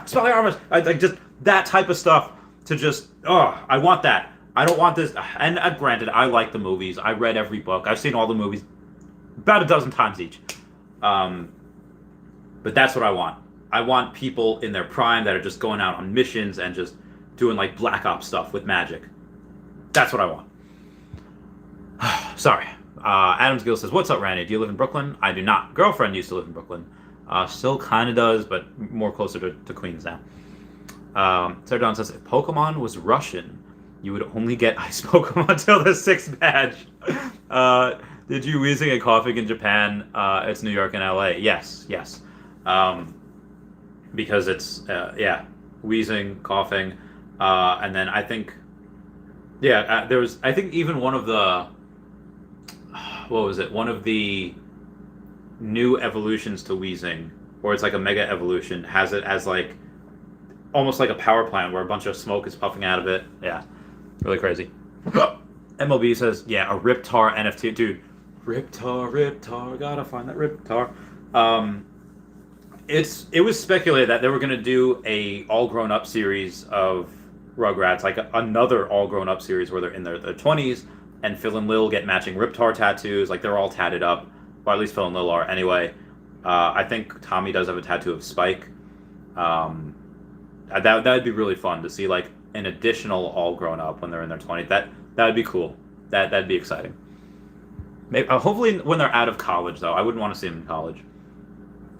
spell armors, like just that type of stuff to just, I want that. I don't want this. And granted, I like the movies. I read every book. I've seen all the movies about a dozen times each. But that's what I want. I want people in their prime that are just going out on missions and just doing like Black Ops stuff with magic. That's what I want. Sorry. Adams Gill says, what's up, Randy? Do you live in Brooklyn? I do not. Girlfriend used to live in Brooklyn. Still kind of does, but more closer to Queens now. Sarah Dawn says, if Pokemon was Russian, you would only get Ice Pokemon until the 6th badge. Did you wheezing and coughing in Japan? It's New York and LA. Yes, yes. Because it's wheezing, coughing, and then I think there was I think even one of the what was it? One of the new evolutions to wheezing, or it's like a mega evolution, has it as like almost like a power plant where a bunch of smoke is puffing out of it. Yeah, really crazy. MLB says, yeah, a Riptar NFT, dude. Riptar, gotta find that Riptar. It was speculated that they were gonna do a all grown up series of Rugrats, like another all grown up series where they're in their 20s, and Phil and Lil get matching Riptar tattoos, like they're all tatted up, or at least Phil and Lil are anyway. I think Tommy does have a tattoo of Spike. That'd be really fun to see, like an additional all grown up when they're in their 20s. That'd be cool. That'd be exciting. Maybe hopefully when they're out of college though. I wouldn't want to see them in college.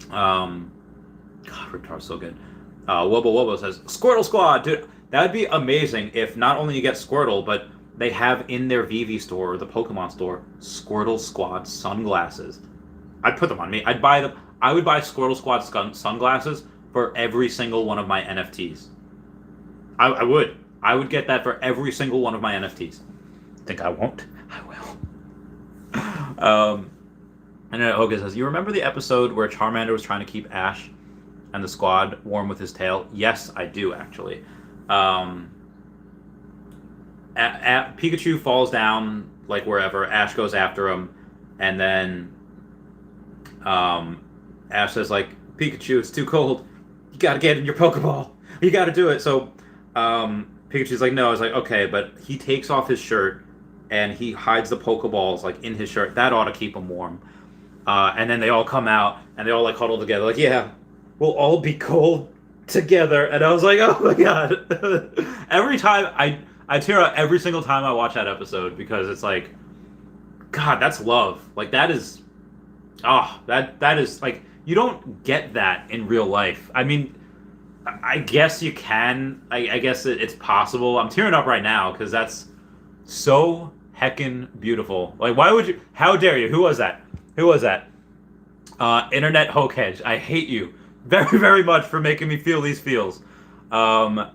God, Riptar's so good. Wubbo says Squirtle Squad, dude. That'd be amazing if not only you get Squirtle, but they have in their Veve store or the Pokemon store Squirtle Squad sunglasses. I'd put them on me. I'd buy them. I would buy Squirtle Squad sunglasses for every single one of my NFTs. I would. I would get that for every single one of my NFTs. Think I won't? I will. And then Hogan says, you remember the episode where Charmander was trying to keep Ash and the squad warm with his tail? Yes, I do, actually. Pikachu falls down, like, wherever. Ash goes after him. And then Ash says, like, Pikachu, it's too cold. You gotta get in your Pokeball. You gotta do it. So Pikachu's like, no. I was like, okay. But he takes off his shirt and he hides the Pokeballs, like, in his shirt. That ought to keep him warm. And then they all come out and they all, like, huddle together. Like, yeah, we'll all be cold together. And I was like, oh my god. Every time I tear up every single time I watch that episode because it's like, God, that's love. Like, that is, that is, like, you don't get that in real life. I mean, I guess you can. I guess it's possible. I'm tearing up right now because that's so heckin' beautiful. Like, why would you? How dare you? Who was that? Who was that? Internet Hokage. I hate you very, very much for making me feel these feels. That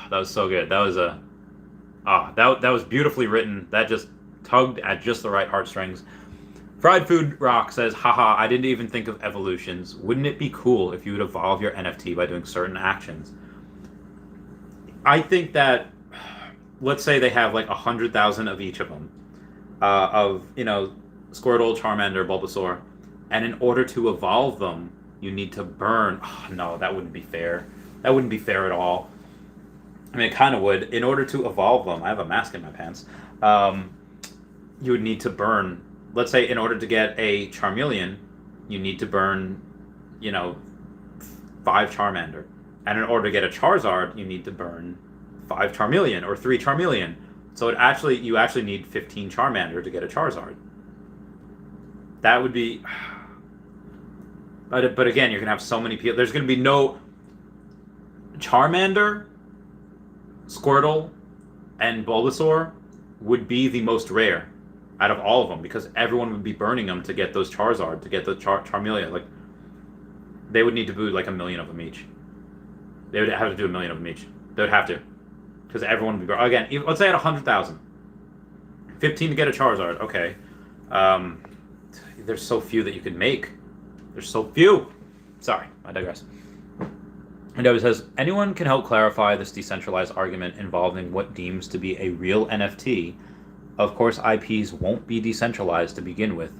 was so good. That was that was beautifully written. That just tugged at just the right heartstrings. Fried Food Rock says, haha, I didn't even think of evolutions. Wouldn't it be cool if you would evolve your NFT by doing certain actions? I think that, let's say they have like 100,000 of each of them. Of, Squirtle, Charmander, Bulbasaur. And in order to evolve them, you need to burn... Oh, no, that wouldn't be fair. That wouldn't be fair at all. I mean, it kind of would. In order to evolve them... I have a mask in my pants. You would need to burn... Let's say in order to get a Charmeleon, you need to burn, 5 Charmander. And in order to get a Charizard, you need to burn 5 Charmeleon or 3 Charmeleon. So you actually need 15 Charmander to get a Charizard. That would be... But again, you're going to have so many people. There's going to be no... Charmander, Squirtle, and Bulbasaur would be the most rare out of all of them, because everyone would be burning them to get those Charizard, to get the Charmeleon. Like, they would need to do like 1 million of them each. They would have to do 1 million of them each. They would have to, because everyone would be again. Let's say at 100,000, 15 to get a Charizard. Okay, there's so few that you could make. There's so few. Sorry, I digress. And it says, anyone can help clarify this decentralized argument involving what deems to be a real NFT. Of course, IPs won't be decentralized to begin with.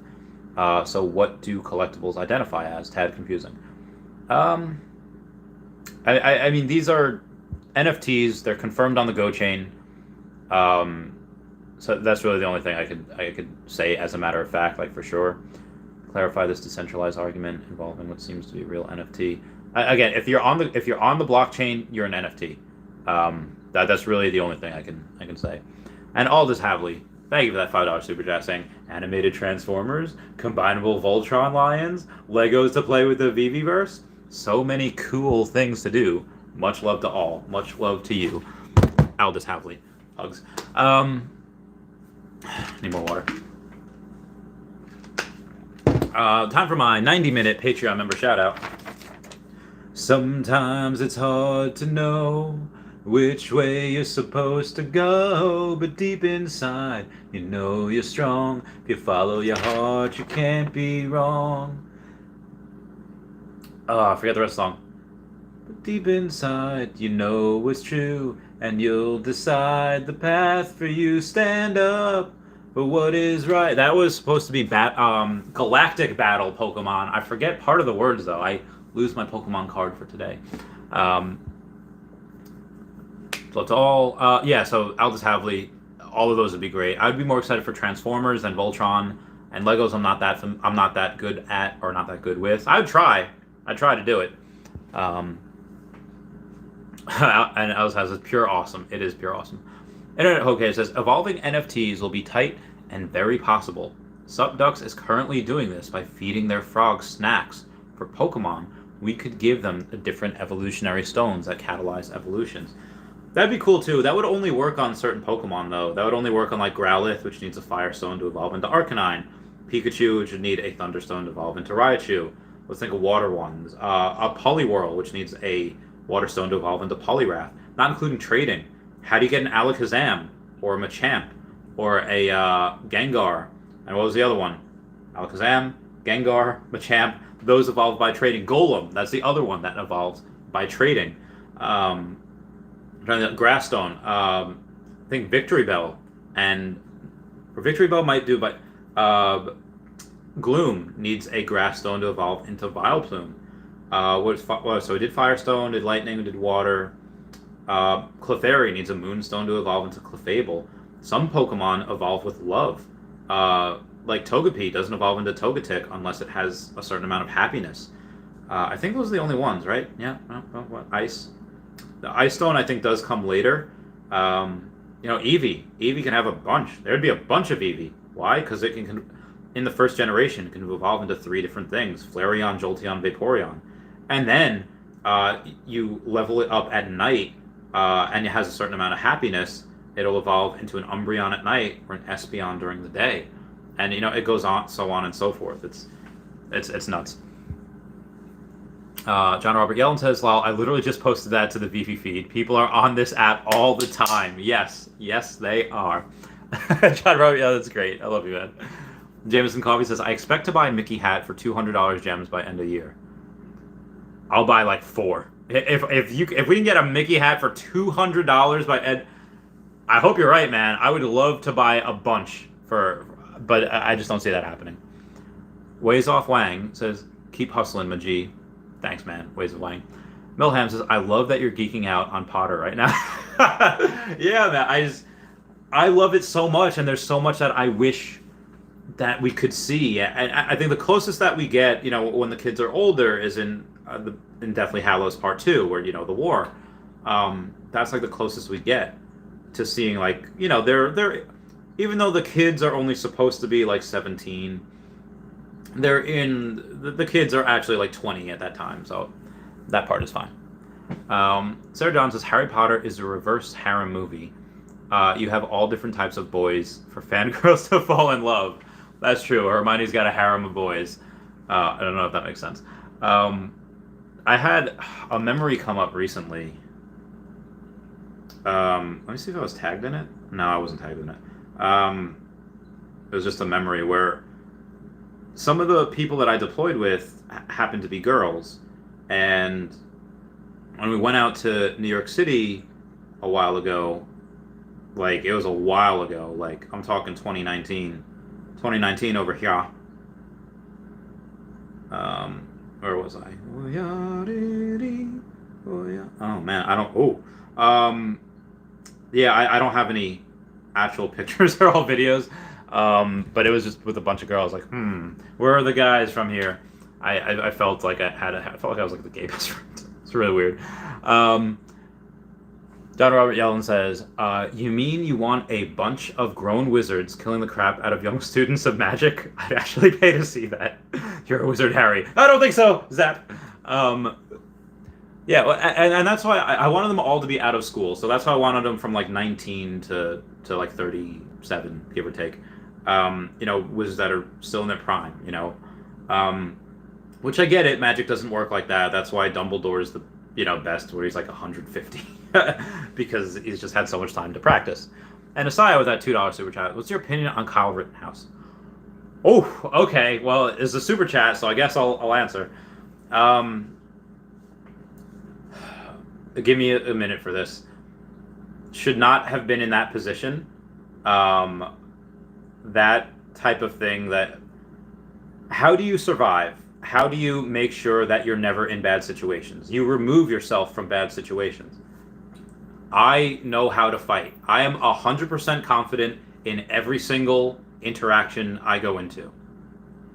So what do collectibles identify as? Tad confusing. I mean, these are NFTs. They're confirmed on the Go chain. So that's really the only thing I could say as a matter of fact, like for sure. Clarify this decentralized argument involving what seems to be a real NFT. Again, if you're on the blockchain, you're an NFT. That's really the only thing I can say. And Aldous Havley, thank you for that $5 super chat saying, animated Transformers, combinable Voltron Lions, Legos to play with the Veveverse. So many cool things to do. Much love to all. Much love to you. Aldous Havley. Hugs. Need more water. Time for my 90-minute Patreon member shout out. Sometimes it's hard to know which way you're supposed to go, but deep inside, you know you're strong. If you follow your heart, you can't be wrong. I forget the rest of the song. But deep inside, you know what's true, and you'll decide the path for you. Stand up for what is right. That was supposed to be Galactic Battle Pokemon. I forget part of the words, though. I lose my Pokemon card for today. So it's all, so Aldous Havley, all of those would be great. I would be more excited for Transformers than Voltron, and Legos I'm not that good at, or not that good with. I'd try to do it. And Aldous Havley says, pure awesome. It is pure awesome. Internet Hokey says, evolving NFTs will be tight and very possible. Supducks is currently doing this by feeding their frogs snacks. For Pokemon, we could give them different evolutionary stones that catalyze evolutions. That'd be cool too. That would only work on certain Pokemon though. That would only work on like Growlithe, which needs a Fire Stone to evolve into Arcanine. Pikachu, which would need a Thunderstone to evolve into Raichu. Let's think of water ones. A Poliwhirl, which needs a Water Stone to evolve into Poliwrath. Not including trading. How do you get an Alakazam, or a Machamp, or a Gengar? And what was the other one? Alakazam, Gengar, Machamp. Those evolve by trading. Golem, that's the other one that evolves by trading. Grass Stone. I think Victory Bell, or Victory Bell might do, but Gloom needs a Grass Stone to evolve into Vileplume. So we did Firestone, did Lightning, did Water. Clefairy needs a Moonstone to evolve into Clefable. Some Pokemon evolve with love. Like Togepi doesn't evolve into Togetic unless it has a certain amount of happiness. I think those are the only ones, right? Yeah. What? Ice. The Ice Stone, I think, does come later. Eevee. Eevee can have a bunch. There'd be a bunch of Eevee. Why? Because it can, in the first generation, can evolve into 3 different things. Flareon, Jolteon, Vaporeon. And then you level it up at night, and it has a certain amount of happiness. It'll evolve into an Umbreon at night or an Espeon during the day. And, it goes on, so on and so forth. It's nuts. John Robert Yellen says, "Lol, I literally just posted that to the Veve feed. People are on this app all the time." Yes, they are. John Robert, yeah, that's great. I love you, man. Jameson Coffee says, "I expect to buy a Mickey hat for $200 gems by end of year." I'll buy like 4. If we can get a Mickey hat for $200 by end, I hope you're right, man. I would love to buy a bunch but I just don't see that happening. Ways Off Wang says, "Keep hustling, Maji." Thanks, man. Ways of Wang. Milham says, "I love that you're geeking out on Potter right now." Yeah, man. I love it so much, and there's so much that I wish that we could see. And I think the closest that we get, when the kids are older, is in Deathly Hallows Part 2, where the war. That's like the closest we get to seeing, like, they're even though the kids are only supposed to be like 17. The kids are actually like 20 at that time, so that part is fine. Sarah John says, "Harry Potter is a reverse harem movie. You have all different types of boys for fangirls to fall in love." That's true. Hermione's got a harem of boys. I don't know if that makes sense. I had a memory come up recently. Let me see if I was tagged in it. No, I wasn't tagged in it. It was just a memory where some of the people that I deployed with happened to be girls, and when we went out to New York City a while ago, like, it was a while ago, like, I'm talking 2019 over here. Where was I? Oh man, I don't. Yeah, I don't have any actual pictures. They're all videos. But it was just with a bunch of girls. Like, where are the guys from here? I felt like I felt like I was like the gay best friend. It's really weird. John Robert Yellen says, "You mean you want a bunch of grown wizards killing the crap out of young students of magic? I'd actually pay to see that." You're a wizard, Harry. I don't think so. Zap. Yeah, and that's why I wanted them all to be out of school. So that's why I wanted them from like 19 to like 37, give or take. Wizards that are still in their prime. Which I get it. Magic doesn't work like that. That's why Dumbledore is the best, where he's like 150 because he's just had so much time to practice. And Asaya with that $2 super chat. What's your opinion on Kyle Rittenhouse? Oh, okay. Well, it's a super chat, so I guess I'll answer. Give me a minute for this. Should not have been in that position. That type of thing. How do you survive? How do you make sure that you're never in bad situations? You remove yourself from bad situations. I know how to fight. I am 100% confident in every single interaction I go into.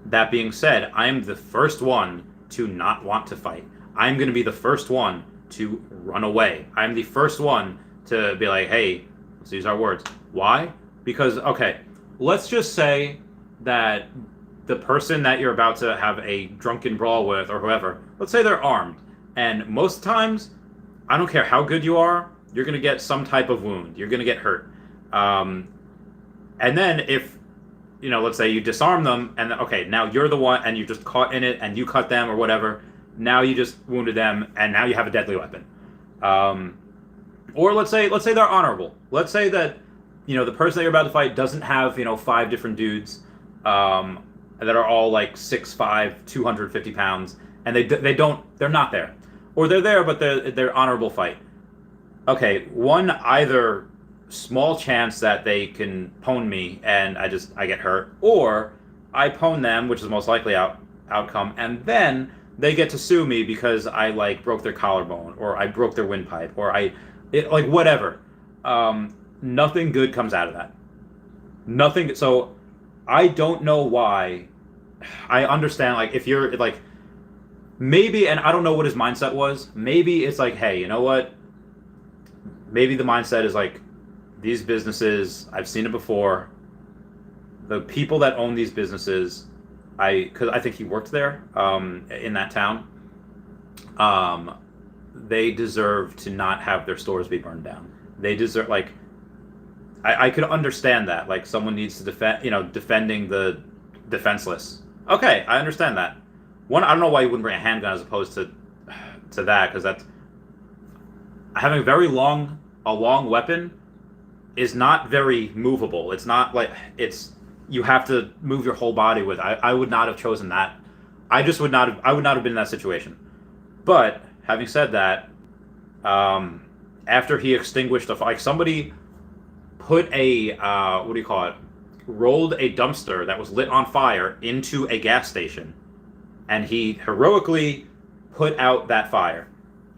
That being said, I am the first one to not want to fight. I'm going to be the first one to run away. I'm the first one to be like, hey, let's use our words. Why? Because, okay, let's just say that the person that you're about to have a drunken brawl with or whoever, let's say they're armed. And most times, I don't care how good you are, you're going to get some type of wound. You're going to get hurt. And then if, let's say you disarm them and, okay, now you're the one and you're just caught in it and you cut them or whatever. Now you just wounded them and now you have a deadly weapon. Or let's say they're honorable. Let's say that, the person that you're about to fight doesn't have, 5 different dudes that are all like 6'5", 250 pounds, and they're not there. Or they're there, but they're honorable fight. Okay, either small chance that they can pwn me and I get hurt, or I pwn them, which is the most likely outcome, and then they get to sue me because I broke their collarbone, or I broke their windpipe, or whatever. Nothing good comes out of that. Nothing. So I don't know why. I understand, if you're maybe, and I don't know what his mindset was. Maybe it's hey, you know what? Maybe the mindset is these businesses, I've seen it before. The people that own these businesses, because I think he worked there, in that town. They deserve to not have their stores be burned down. They deserve, I could understand that. Someone needs to defending the defenseless. Okay, I understand that. I don't know why you wouldn't bring a handgun as opposed to that, because that's having a long weapon is not very movable. It's not you have to move your whole body with. I would not have chosen that. I would not have been in that situation. But having said that, after he extinguished somebody put a rolled a dumpster that was lit on fire into a gas station, and he heroically put out that fire.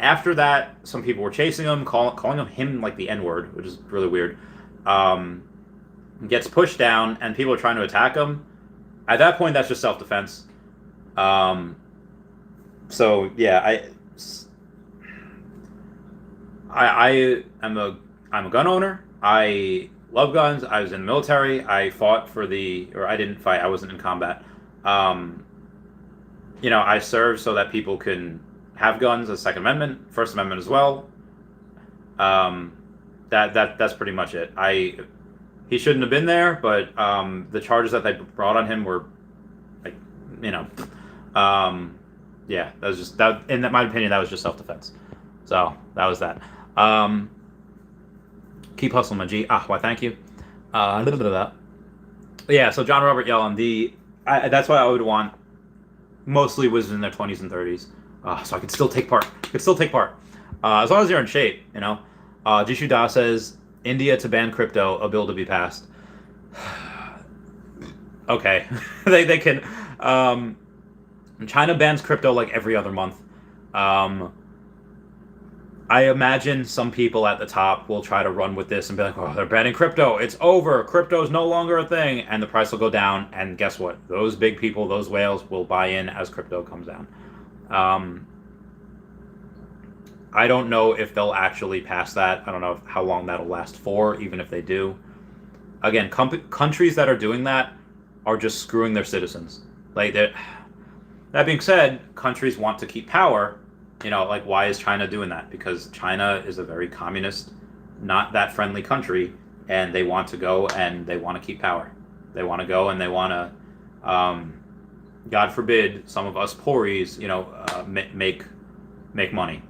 After that, some people were chasing him, calling him the N-word, which is really weird. Gets pushed down, and people are trying to attack him. At that point, that's just self-defense. So yeah, I'm a gun owner. I love guns. I was in the military. I fought I didn't fight. I wasn't in combat. I served so that people can have guns. The Second Amendment, First Amendment as well. That's pretty much it. He shouldn't have been there, but the charges that they brought on him were, yeah, that was just that. In my opinion, that was just self-defense. So that was that. Keep hustling, my G. Why? Thank you. Yeah. So John Robert Yellen. That's why I would want mostly was in their 20s and 30s, so I could still take part. As long as you're in shape, Jishu Da says India to ban crypto, a bill to be passed. Okay, they can. China bans crypto every other month. I imagine some people at the top will try to run with this and be like, oh, they're banning crypto. It's over. Crypto's no longer a thing. And the price will go down. And guess what? Those big people, those whales, will buy in as crypto comes down. I don't know if they'll actually pass that. I don't know how long that'll last for, even if they do. Again, countries that are doing that are just screwing their citizens. That being said, countries want to keep power. Why is China doing that? Because China is a very communist, not that friendly country, and they want to go and they want to keep power. They want to go and they want to God forbid, some of us poories, make money.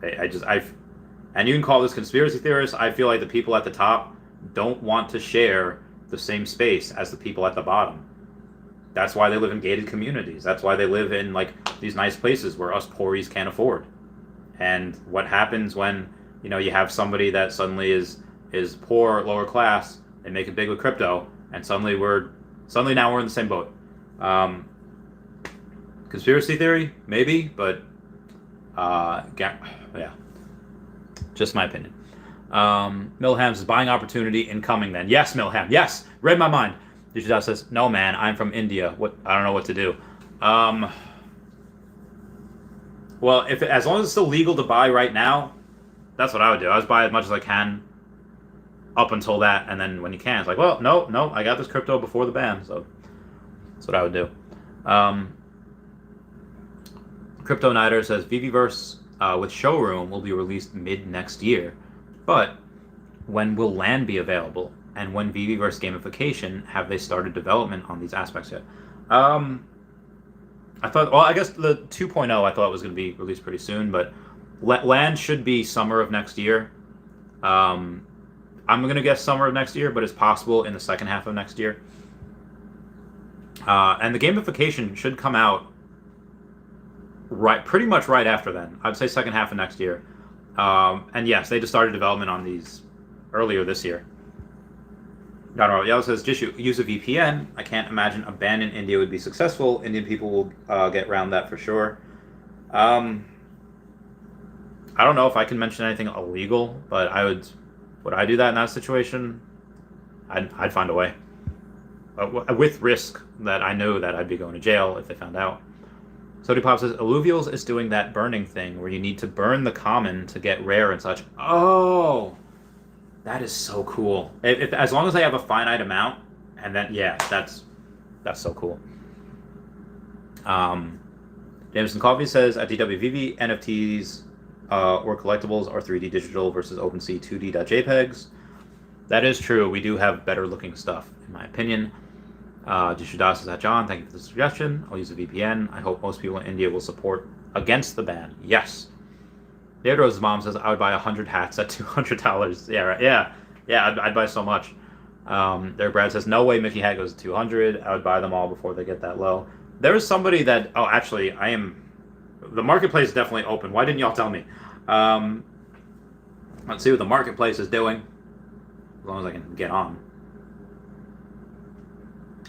And you can call this conspiracy theorists. I feel like the people at the top don't want to share the same space as the people at the bottom. That's why they live in gated communities. That's why they live in like these nice places where us poories can't afford. And what happens when you have somebody that suddenly is poor, lower class, they make it big with crypto, and suddenly now we're in the same boat. Conspiracy theory, maybe, but yeah, just my opinion. Milham's buying opportunity incoming. Then yes, Milham, yes, read my mind. Dijidal says, no man, I'm from India. What? I don't know what to do. Well, as long as it's still legal to buy right now, that's what I would do. I would buy as much as I can up until that, and then when you can, it's like, well, no, I got this crypto before the ban, so that's what I would do. Crypto Nighter says, Viviverse with Showroom will be released mid next year, but when will land be available? And when Viviverse gamification have they started development on these aspects yet? I guess the 2.0 I thought was going to be released pretty soon, but land should be summer of next year. I'm going to guess summer of next year, but it's possible in the second half of next year. And the gamification should come out pretty much right after then. I'd say second half of next year. And yes, they just started development on these earlier this year. Yellow says, just use a VPN. I can't imagine a ban in India would be successful. Indian people will get around that for sure. I don't know if I can mention anything illegal, but would I do that in that situation? I'd find a way. With risk that I know that I'd be going to jail if they found out. Sody Pop says, Alluvials is doing that burning thing where you need to burn the common to get rare and such. Oh! That is so cool. As long as I have a finite amount, and then that's so cool. Jameson Coffee says at DWVV, NFTs or collectibles are 3D digital versus OpenSea 2D.jpegs. That is true. We do have better looking stuff, in my opinion. Jishudas says, John, thank you for the suggestion. I'll use a VPN. I hope most people in India will support against the ban. Yes. Theodore's mom says, I would buy 100 hats at $200. Yeah, right. Yeah, I'd buy so much. Derek Brad says, no way Mickey hat goes to 200. I would buy them all before they get that low. There is somebody that, actually, the marketplace is definitely open. Why didn't y'all tell me? Let's see what the marketplace is doing. As long as I can get on.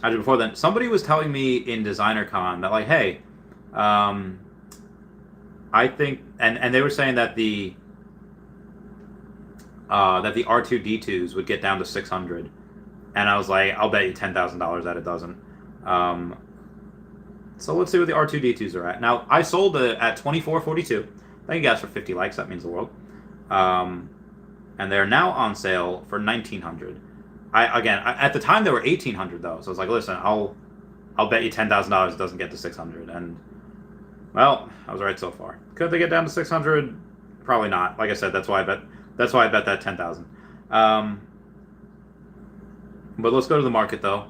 Actually, before then, somebody was telling me in DesignerCon that, like, hey, I think, and they were saying that the R2D2s would get down to 600, and I was like, I'll bet you $10,000 that it doesn't. So let's see what the R2D2s are at. Now I sold it at $24.42. Thank you guys for 50 likes. That means the world. And they're now on sale for $1,900. At the time they were $1,800 though, so I was like, listen, I'll bet you $10,000 it doesn't get to 600, and well, I was right so far. Could they get down to 600? Probably not. Like I said, that's why I bet that 10,000. But let's go to the market though,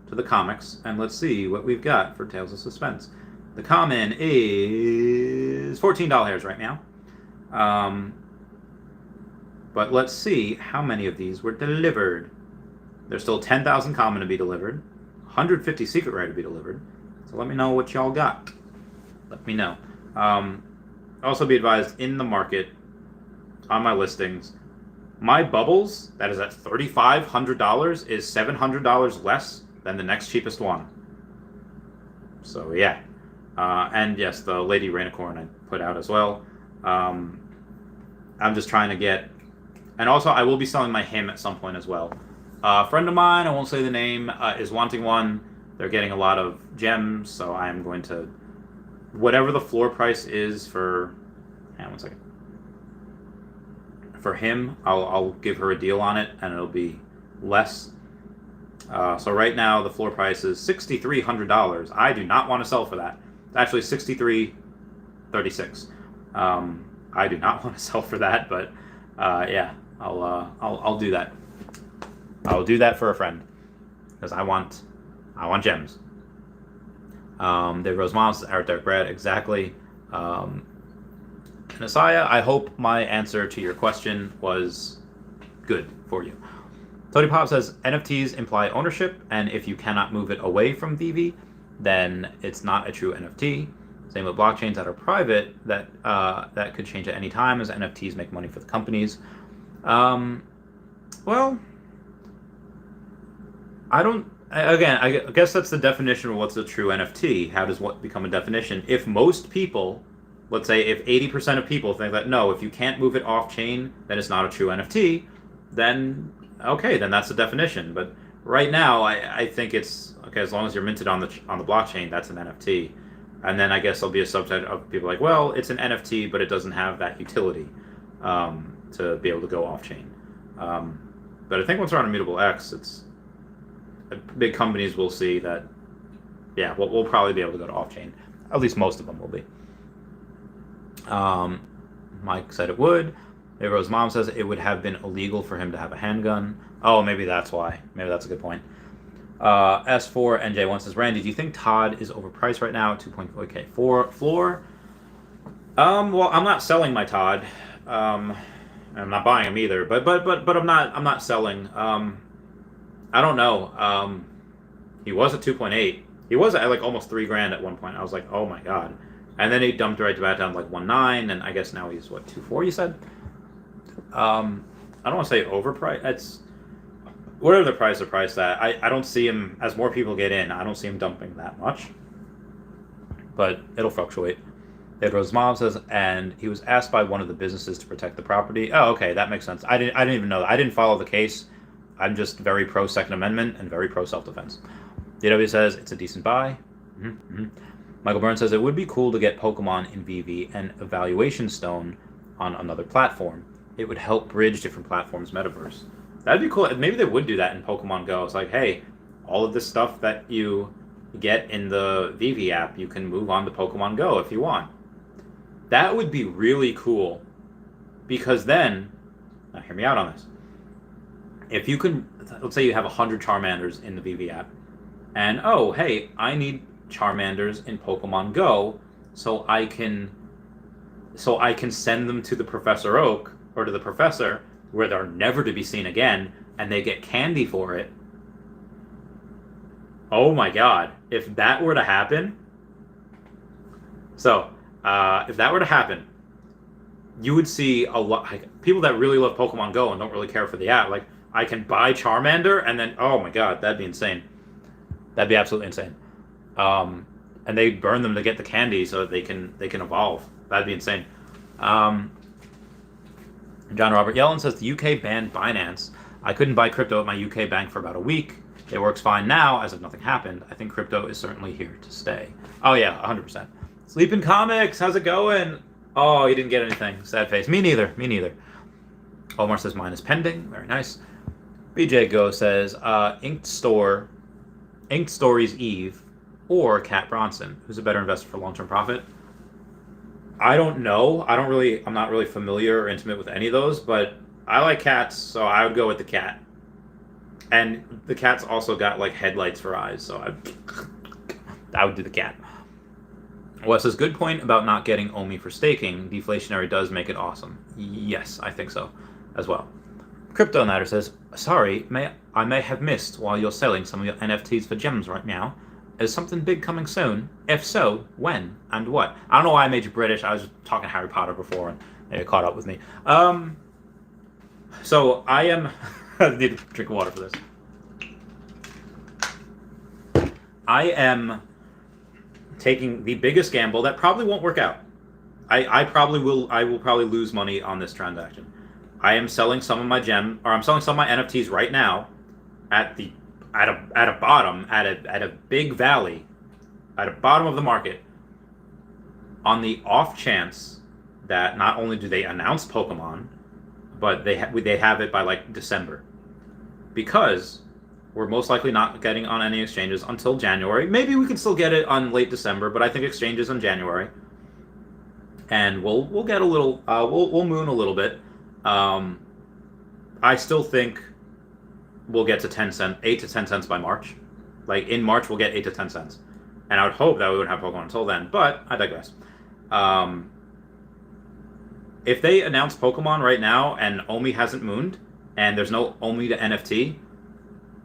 to the comics, and let's see what we've got for Tales of Suspense. The common is $14 right now. But let's see how many of these were delivered. There's still 10,000 common to be delivered, 150 secret rare to be delivered. So let me know what y'all got. Let me know. Also be advised, in the market, on my listings, my bubbles, that is at $3,500, is $700 less than the next cheapest one. So yeah. And yes, the Lady Rainicorn I put out as well. I'm just trying to get... And also, I will be selling my hymn at some point as well. A friend of mine, I won't say the name, is wanting one. They're getting a lot of gems, so I am going to... Whatever the floor price is for... Hang on one second. For him, I'll give her a deal on it, and it'll be less. So right now, the floor price is $6,300. I do not want to sell for that. It's actually $6,336. I do not want to sell for that, but yeah, I'll do that. I'll do that for a friend because I want gems. David Rose Mom says Eric Derek Brad, exactly. Nasaya, I hope my answer to your question was good for you. Tony Pop says NFTs imply ownership, and if you cannot move it away from Veve, then it's not a true NFT. Same with blockchains that are private, that could change at any time as NFTs make money for the companies. Well, I guess that's the definition of what's a true NFT. How does what become a definition? If most people, let's say if 80% of people think that no, if you can't move it off chain, then it's not a true NFT, then okay, then that's the definition. But right now, I think it's okay as long as you're minted on the blockchain, that's an NFT. And then I guess there'll be a subset of people like, well, it's an NFT, but it doesn't have that utility to be able to go off chain. But I think once we're on Immutable X, it's big companies will see that, yeah, we'll probably be able to go to off chain. At least most of them will be. Mike said it would. Rose Mom says it would have been illegal for him to have a handgun. Oh, maybe that's why. Maybe that's a good point. S4NJ1 says, Randy, do you think Todd is overpriced right now? 2.4K for floor? Well, I'm not selling my Todd. I'm not buying him either. But I'm not selling. I don't know. He was at 2.8. He was at like almost $3,000 at one point. I was like, oh my god. And then he dumped right back down to like 1.9, and I guess now he's what, 2.4? You said. I don't want to say overpriced. It's whatever the price of price that. I don't see him, as more people get in, I don't see him dumping that much. But it'll fluctuate. Rose Mom says, and he was asked by one of the businesses to protect the property. Oh, okay, that makes sense. I didn't even know that. I didn't follow the case. I'm just very pro Second Amendment and very pro self-defense. DW says it's a decent buy. Michael Burns says it would be cool to get Pokemon in Veve and Evaluation Stone on another platform. It would help bridge different platforms' metaverse. That'd be cool. Maybe they would do that in Pokemon Go. It's like, hey, all of this stuff that you get in the Veve app, you can move on to Pokemon Go if you want. That would be really cool. Because then, now hear me out on this. If you can, let's say you have 100 Charmanders in the Veve app, and oh, hey, I need Charmanders in Pokemon Go, so I can send them to the Professor Oak or to the Professor, where they're never to be seen again, and they get candy for it. Oh my god, if that were to happen, if that were to happen, you would see a lot, like, people that really love Pokemon Go and don't really care for the app, like, I can buy Charmander, and then, oh my god, that'd be insane. That'd be absolutely insane. And they burn them to get the candy so that they can evolve. That'd be insane. John Robert Yellen says the UK banned Binance. I couldn't buy crypto at my UK bank for about a week. It works fine now, as if nothing happened. I think crypto is certainly here to stay. Oh yeah, 100%. Sleeping Comics, how's it going? Oh, you didn't get anything. Sad face. Me neither. Omar says mine is pending. Very nice. BJ Go says Inked Stories Eve or Cat Bronson. Who's a better investor for long-term profit? I don't know. I'm not really familiar or intimate with any of those, but I like cats, so I would go with the cat. And the cat's also got like headlights for eyes, so I would do the cat. Wes says, good point about not getting OMI for staking. Deflationary does make it awesome. Yes, I think so as well. Crypto Natter says, sorry, I may have missed while you're selling some of your NFTs for gems right now. Is something big coming soon? If so, when and what? I don't know why I made you British. I was talking Harry Potter before and they caught up with me. So I am... I need to drink water for this. I am taking the biggest gamble that probably won't work out. I will probably lose money on this transaction. I am selling some of my I'm selling some of my NFTs right now at a bottom, at a big valley, at a bottom of the market, on the off chance that not only do they announce Pokemon, but they have it by like December, because we're most likely not getting on any exchanges until January. Maybe we can still get it on late December, but I think exchanges in January, and we'll get a little we'll moon a little bit. I still think we'll get to 8 to 10 cents by March. Like in March, we'll get 8 to 10 cents. and I would hope that we wouldn't have Pokemon until then, but I digress. If they announce Pokemon right now and Omi hasn't mooned, and there's no Omi to NFT,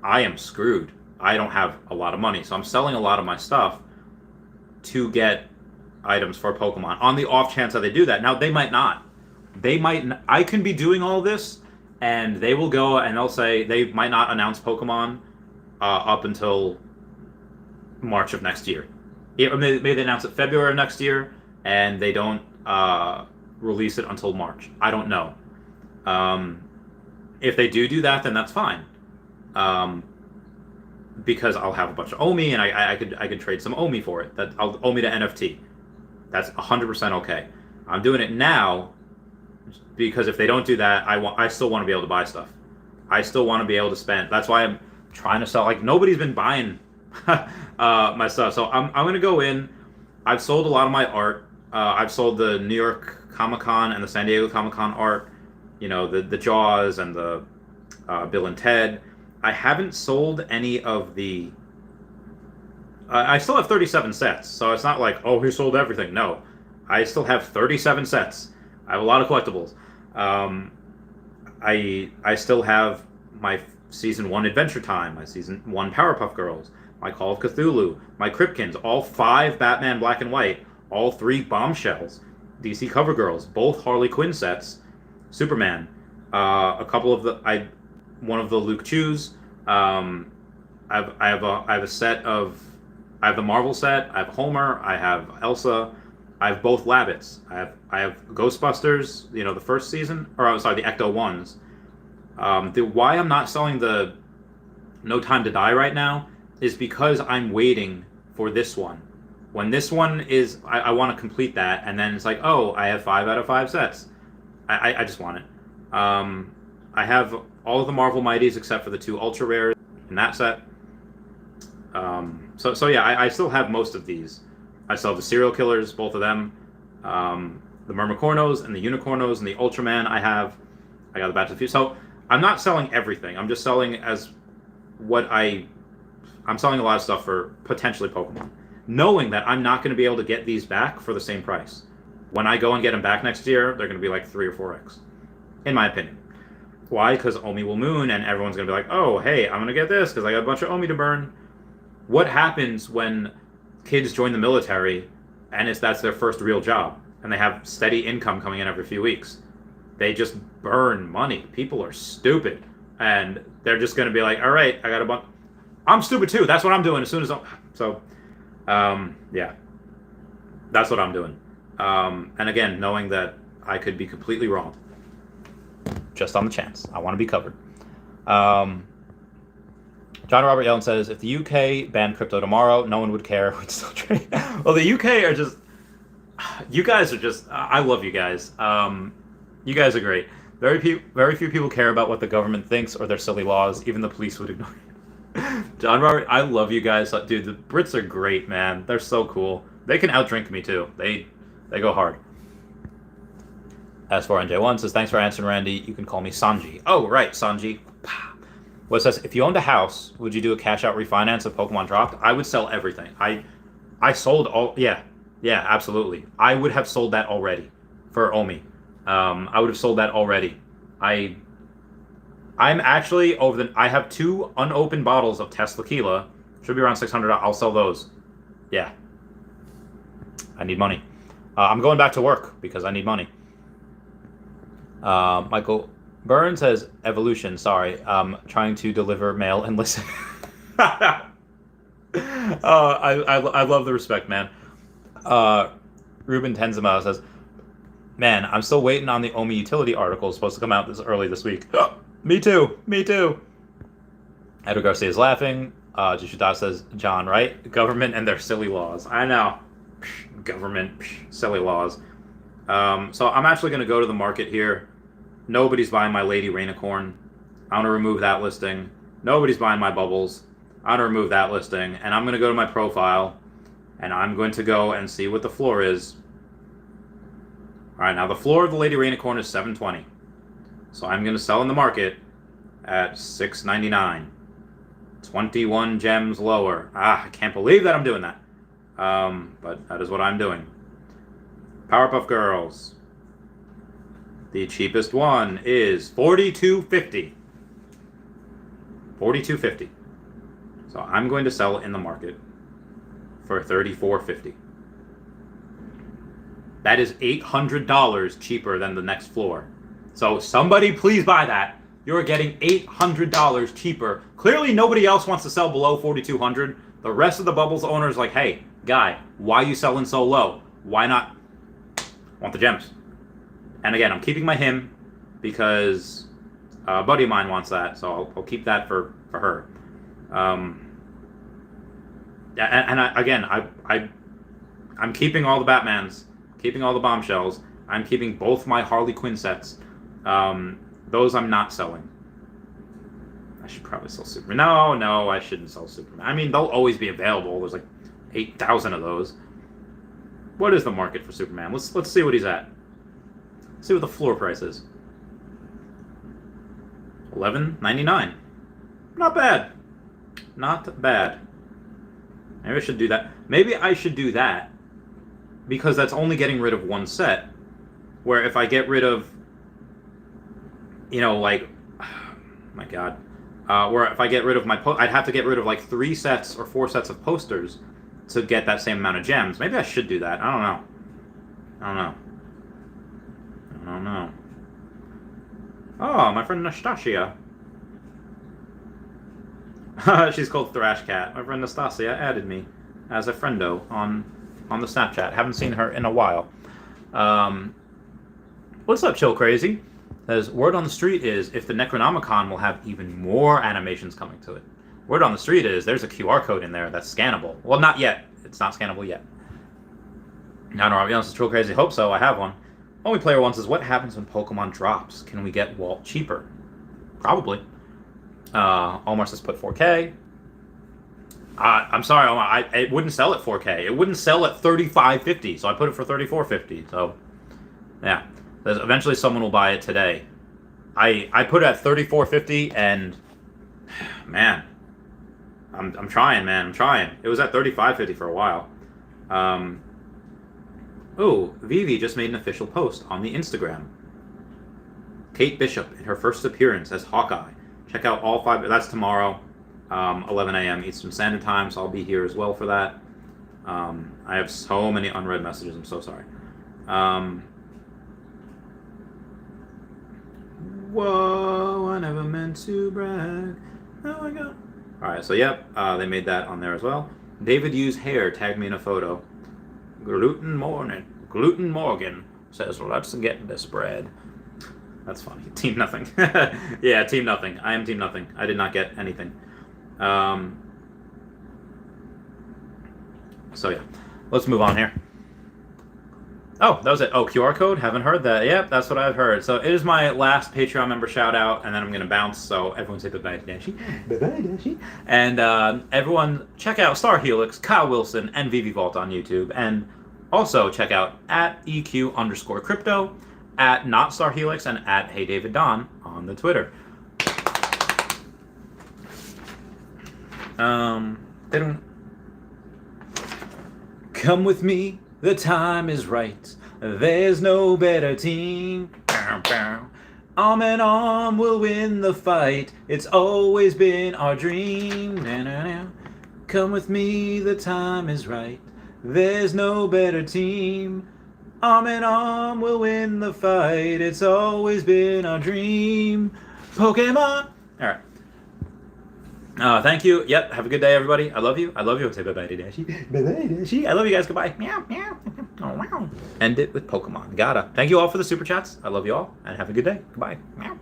I am screwed. I don't have a lot of money, so I'm selling a lot of my stuff to get items for Pokemon on the off chance that they do that. Now, they might not. I can be doing all this, and they will go and they'll say they might not announce Pokemon up until March of next year. Maybe they announce it February of next year, and they don't release it until March. I don't know. If they do that, then that's fine. Because I'll have a bunch of Omi, and I could trade some Omi for it. I'll Omi to NFT. That's 100% okay. I'm doing it now because if they don't do that, I still want to be able to buy stuff. I still want to be able to spend. That's why I'm trying to sell. Like, nobody's been buying my stuff, so I'm gonna go in. I've sold a lot of my art. I've sold the New York Comic Con and the San Diego Comic Con art. You know, the Jaws and the Bill and Ted. I haven't sold any of the. I still have 37 sets, so it's not like, oh, he sold everything. No, I still have 37 sets. I have a lot of collectibles. I still have my Season 1 Adventure Time, my Season 1 Powerpuff Girls, my Call of Cthulhu, my Kripkins, all 5 Batman Black and White, all 3 Bombshells, DC Cover Girls, both Harley Quinn sets, Superman, a couple of one of the Luke Chews. I have a set of. I have the Marvel set. I have Homer. I have Elsa. I have both Labbits. I have Ghostbusters. You know, the first season, or I'm sorry, the Ecto ones. Why I'm not selling the No Time to Die right now is because I'm waiting for this one. When this one is, I want to complete that, and then it's like, oh, I have 5 out of 5 sets. I just want it. I have all of the Marvel Mighties except for the 2 ultra rares in that set. So yeah, I still have most of these. I still have the Serial Killers, both of them, the Mermicornos and the Unicornos and the Ultraman. I got the Battle of the Future. So I'm not selling everything. I'm just selling I'm selling a lot of stuff for potentially Pokemon, knowing that I'm not going to be able to get these back for the same price. When I go and get them back next year, they're going to be like 3 or 4x, in my opinion. Why? Because Omi will moon, and everyone's going to be like, oh, hey, I'm going to get this because I got a bunch of Omi to burn. What happens when kids join the military and that's their first real job and they have steady income coming in every few weeks? They just burn money. People are stupid, and they're just going to be like, all right, I got a bunch. I'm stupid too. That's what I'm doing as soon as yeah, that's what I'm doing. And again, knowing that I could be completely wrong, just on the chance. I want to be covered. John Robert Yellen says, if the UK banned crypto tomorrow, no one would care. We'd still trade. Well, the UK are just... You guys are just... I love you guys. You guys are great. Very few people care about what the government thinks or their silly laws. Even the police would ignore it. John Robert, I love you guys. Dude, the Brits are great, man. They're so cool. They can outdrink me, too. They go hard. S4NJ1 says, thanks for answering, Randy. You can call me Sanji. Oh, right, Sanji. What it says, if you owned a house, would you do a cash out refinance if Pokemon dropped? I would sell everything. I sold all, yeah, absolutely. I would have sold that already for Omi. I would have sold that already. I'm actually I have 2 unopened bottles of Tesla Tequila. Should be around $600. I'll sell those. Yeah. I need money. I'm going back to work because I need money. Michael Burns says, evolution, sorry. Trying to deliver mail and listen. I love the respect, man. Ruben Tenzema says, man, I'm still waiting on the Omi utility article. It's supposed to come out early this week. Me too. Edward Garcia is laughing. Jishuda says, John, right? Government and their silly laws. I know. Government, silly laws. So I'm actually going to go to the market here. Nobody's buying my Lady Rainicorn. I want to remove that listing. Nobody's buying my bubbles. I want to remove that listing. And I'm going to go to my profile. And I'm going to go and see what the floor is. Alright, now the floor of the Lady Rainicorn is $720. So I'm going to sell in the market at $699. 21 gems lower. I can't believe that I'm doing that. But that is what I'm doing. Powerpuff Girls. The cheapest one is $42.50. $42.50. So I'm going to sell it in the market for $34.50. That is $800 cheaper than the next floor. So somebody please buy that. You're getting $800 cheaper. Clearly nobody else wants to sell below $4,200. The rest of the Bubbles owners like, hey, guy, why are you selling so low? Why not want the gems? And again, I'm keeping my him because a buddy of mine wants that, so I'll keep that for her. I'm keeping all the Batmans, keeping all the Bombshells. I'm keeping both my Harley Quinn sets. Those I'm not selling. I should probably sell Superman. No, I shouldn't sell Superman. I mean, they'll always be available. There's like 8,000 of those. What is the market for Superman? Let's see what he's at. Let's see what the floor price is. $11.99. Not bad. Not bad. Maybe I should do that. Maybe I should do that because that's only getting rid of one set. Where if I get rid of, like, oh my God, where if I get rid of my I'd have to get rid of like 3 sets or 4 sets of posters to get that same amount of gems. Maybe I should do that. I don't know. Oh, my friend Nastasia. She's called Thrash Cat. My friend Nastasia added me as a friendo on the Snapchat. Haven't seen her in a while. What's up, Chill Crazy? Says, word on the street is if the Necronomicon will have even more animations coming to it. Word on the street is there's a QR code in there that's scannable. Well, not yet. It's not scannable yet. No, I'll be honest with Chill Crazy. Hope so. I have one. Only Player One says, what happens when Pokemon drops? Can we get Walt cheaper? Probably. Omar says, put 4K. I'm sorry, Omar. It wouldn't sell at 4K. It wouldn't sell at $35.50, so I put it for $34.50. So, yeah. Eventually someone will buy it today. I put it at $34.50, and man, I'm trying, man. I'm trying. It was at $35.50 for a while. Oh, Veve just made an official post on the Instagram. Kate Bishop in her first appearance as Hawkeye. Check out all 5. That's tomorrow, 11 a.m. Eastern Standard Time, so I'll be here as well for that. I have so many unread messages. I'm so sorry. Whoa, I never meant to brag. Oh my God. Alright, so yep, they made that on there as well. David Hughes Hair tagged me in a photo. Gluten Morgan says, let's get this bread. That's funny. Team nothing. Yeah, team nothing. I am team nothing. I did not get anything. So yeah, let's move on here. Oh, that was it. Oh, QR code? Haven't heard that. Yep, that's what I've heard. So it is my last Patreon member shout out, and then I'm going to bounce. So everyone say bye-bye, Dashi. Bye-bye, Dashi. And everyone check out Star Helix, Kyle Willson, and Veve Vault on YouTube. And also check out at EQ_crypto, at Not Star Helix, and at Hey David Don on the Twitter. They don't come with me. The time is right. There's no better team. Arm in arm, we'll win the fight. It's always been our dream. Come with me, the time is right. There's no better team. Arm in arm, we'll win the fight. It's always been our dream. Pokemon. All right. Thank you. Yep. Have a good day, everybody. I love you. I love you. Say bye-bye to Dashi. Bye-bye, Dashi. I love you guys. Goodbye. Meow, meow. Oh, wow. End it with Pokemon. Gotta. Thank you all for the super chats. I love you all, and have a good day. Goodbye. Meow.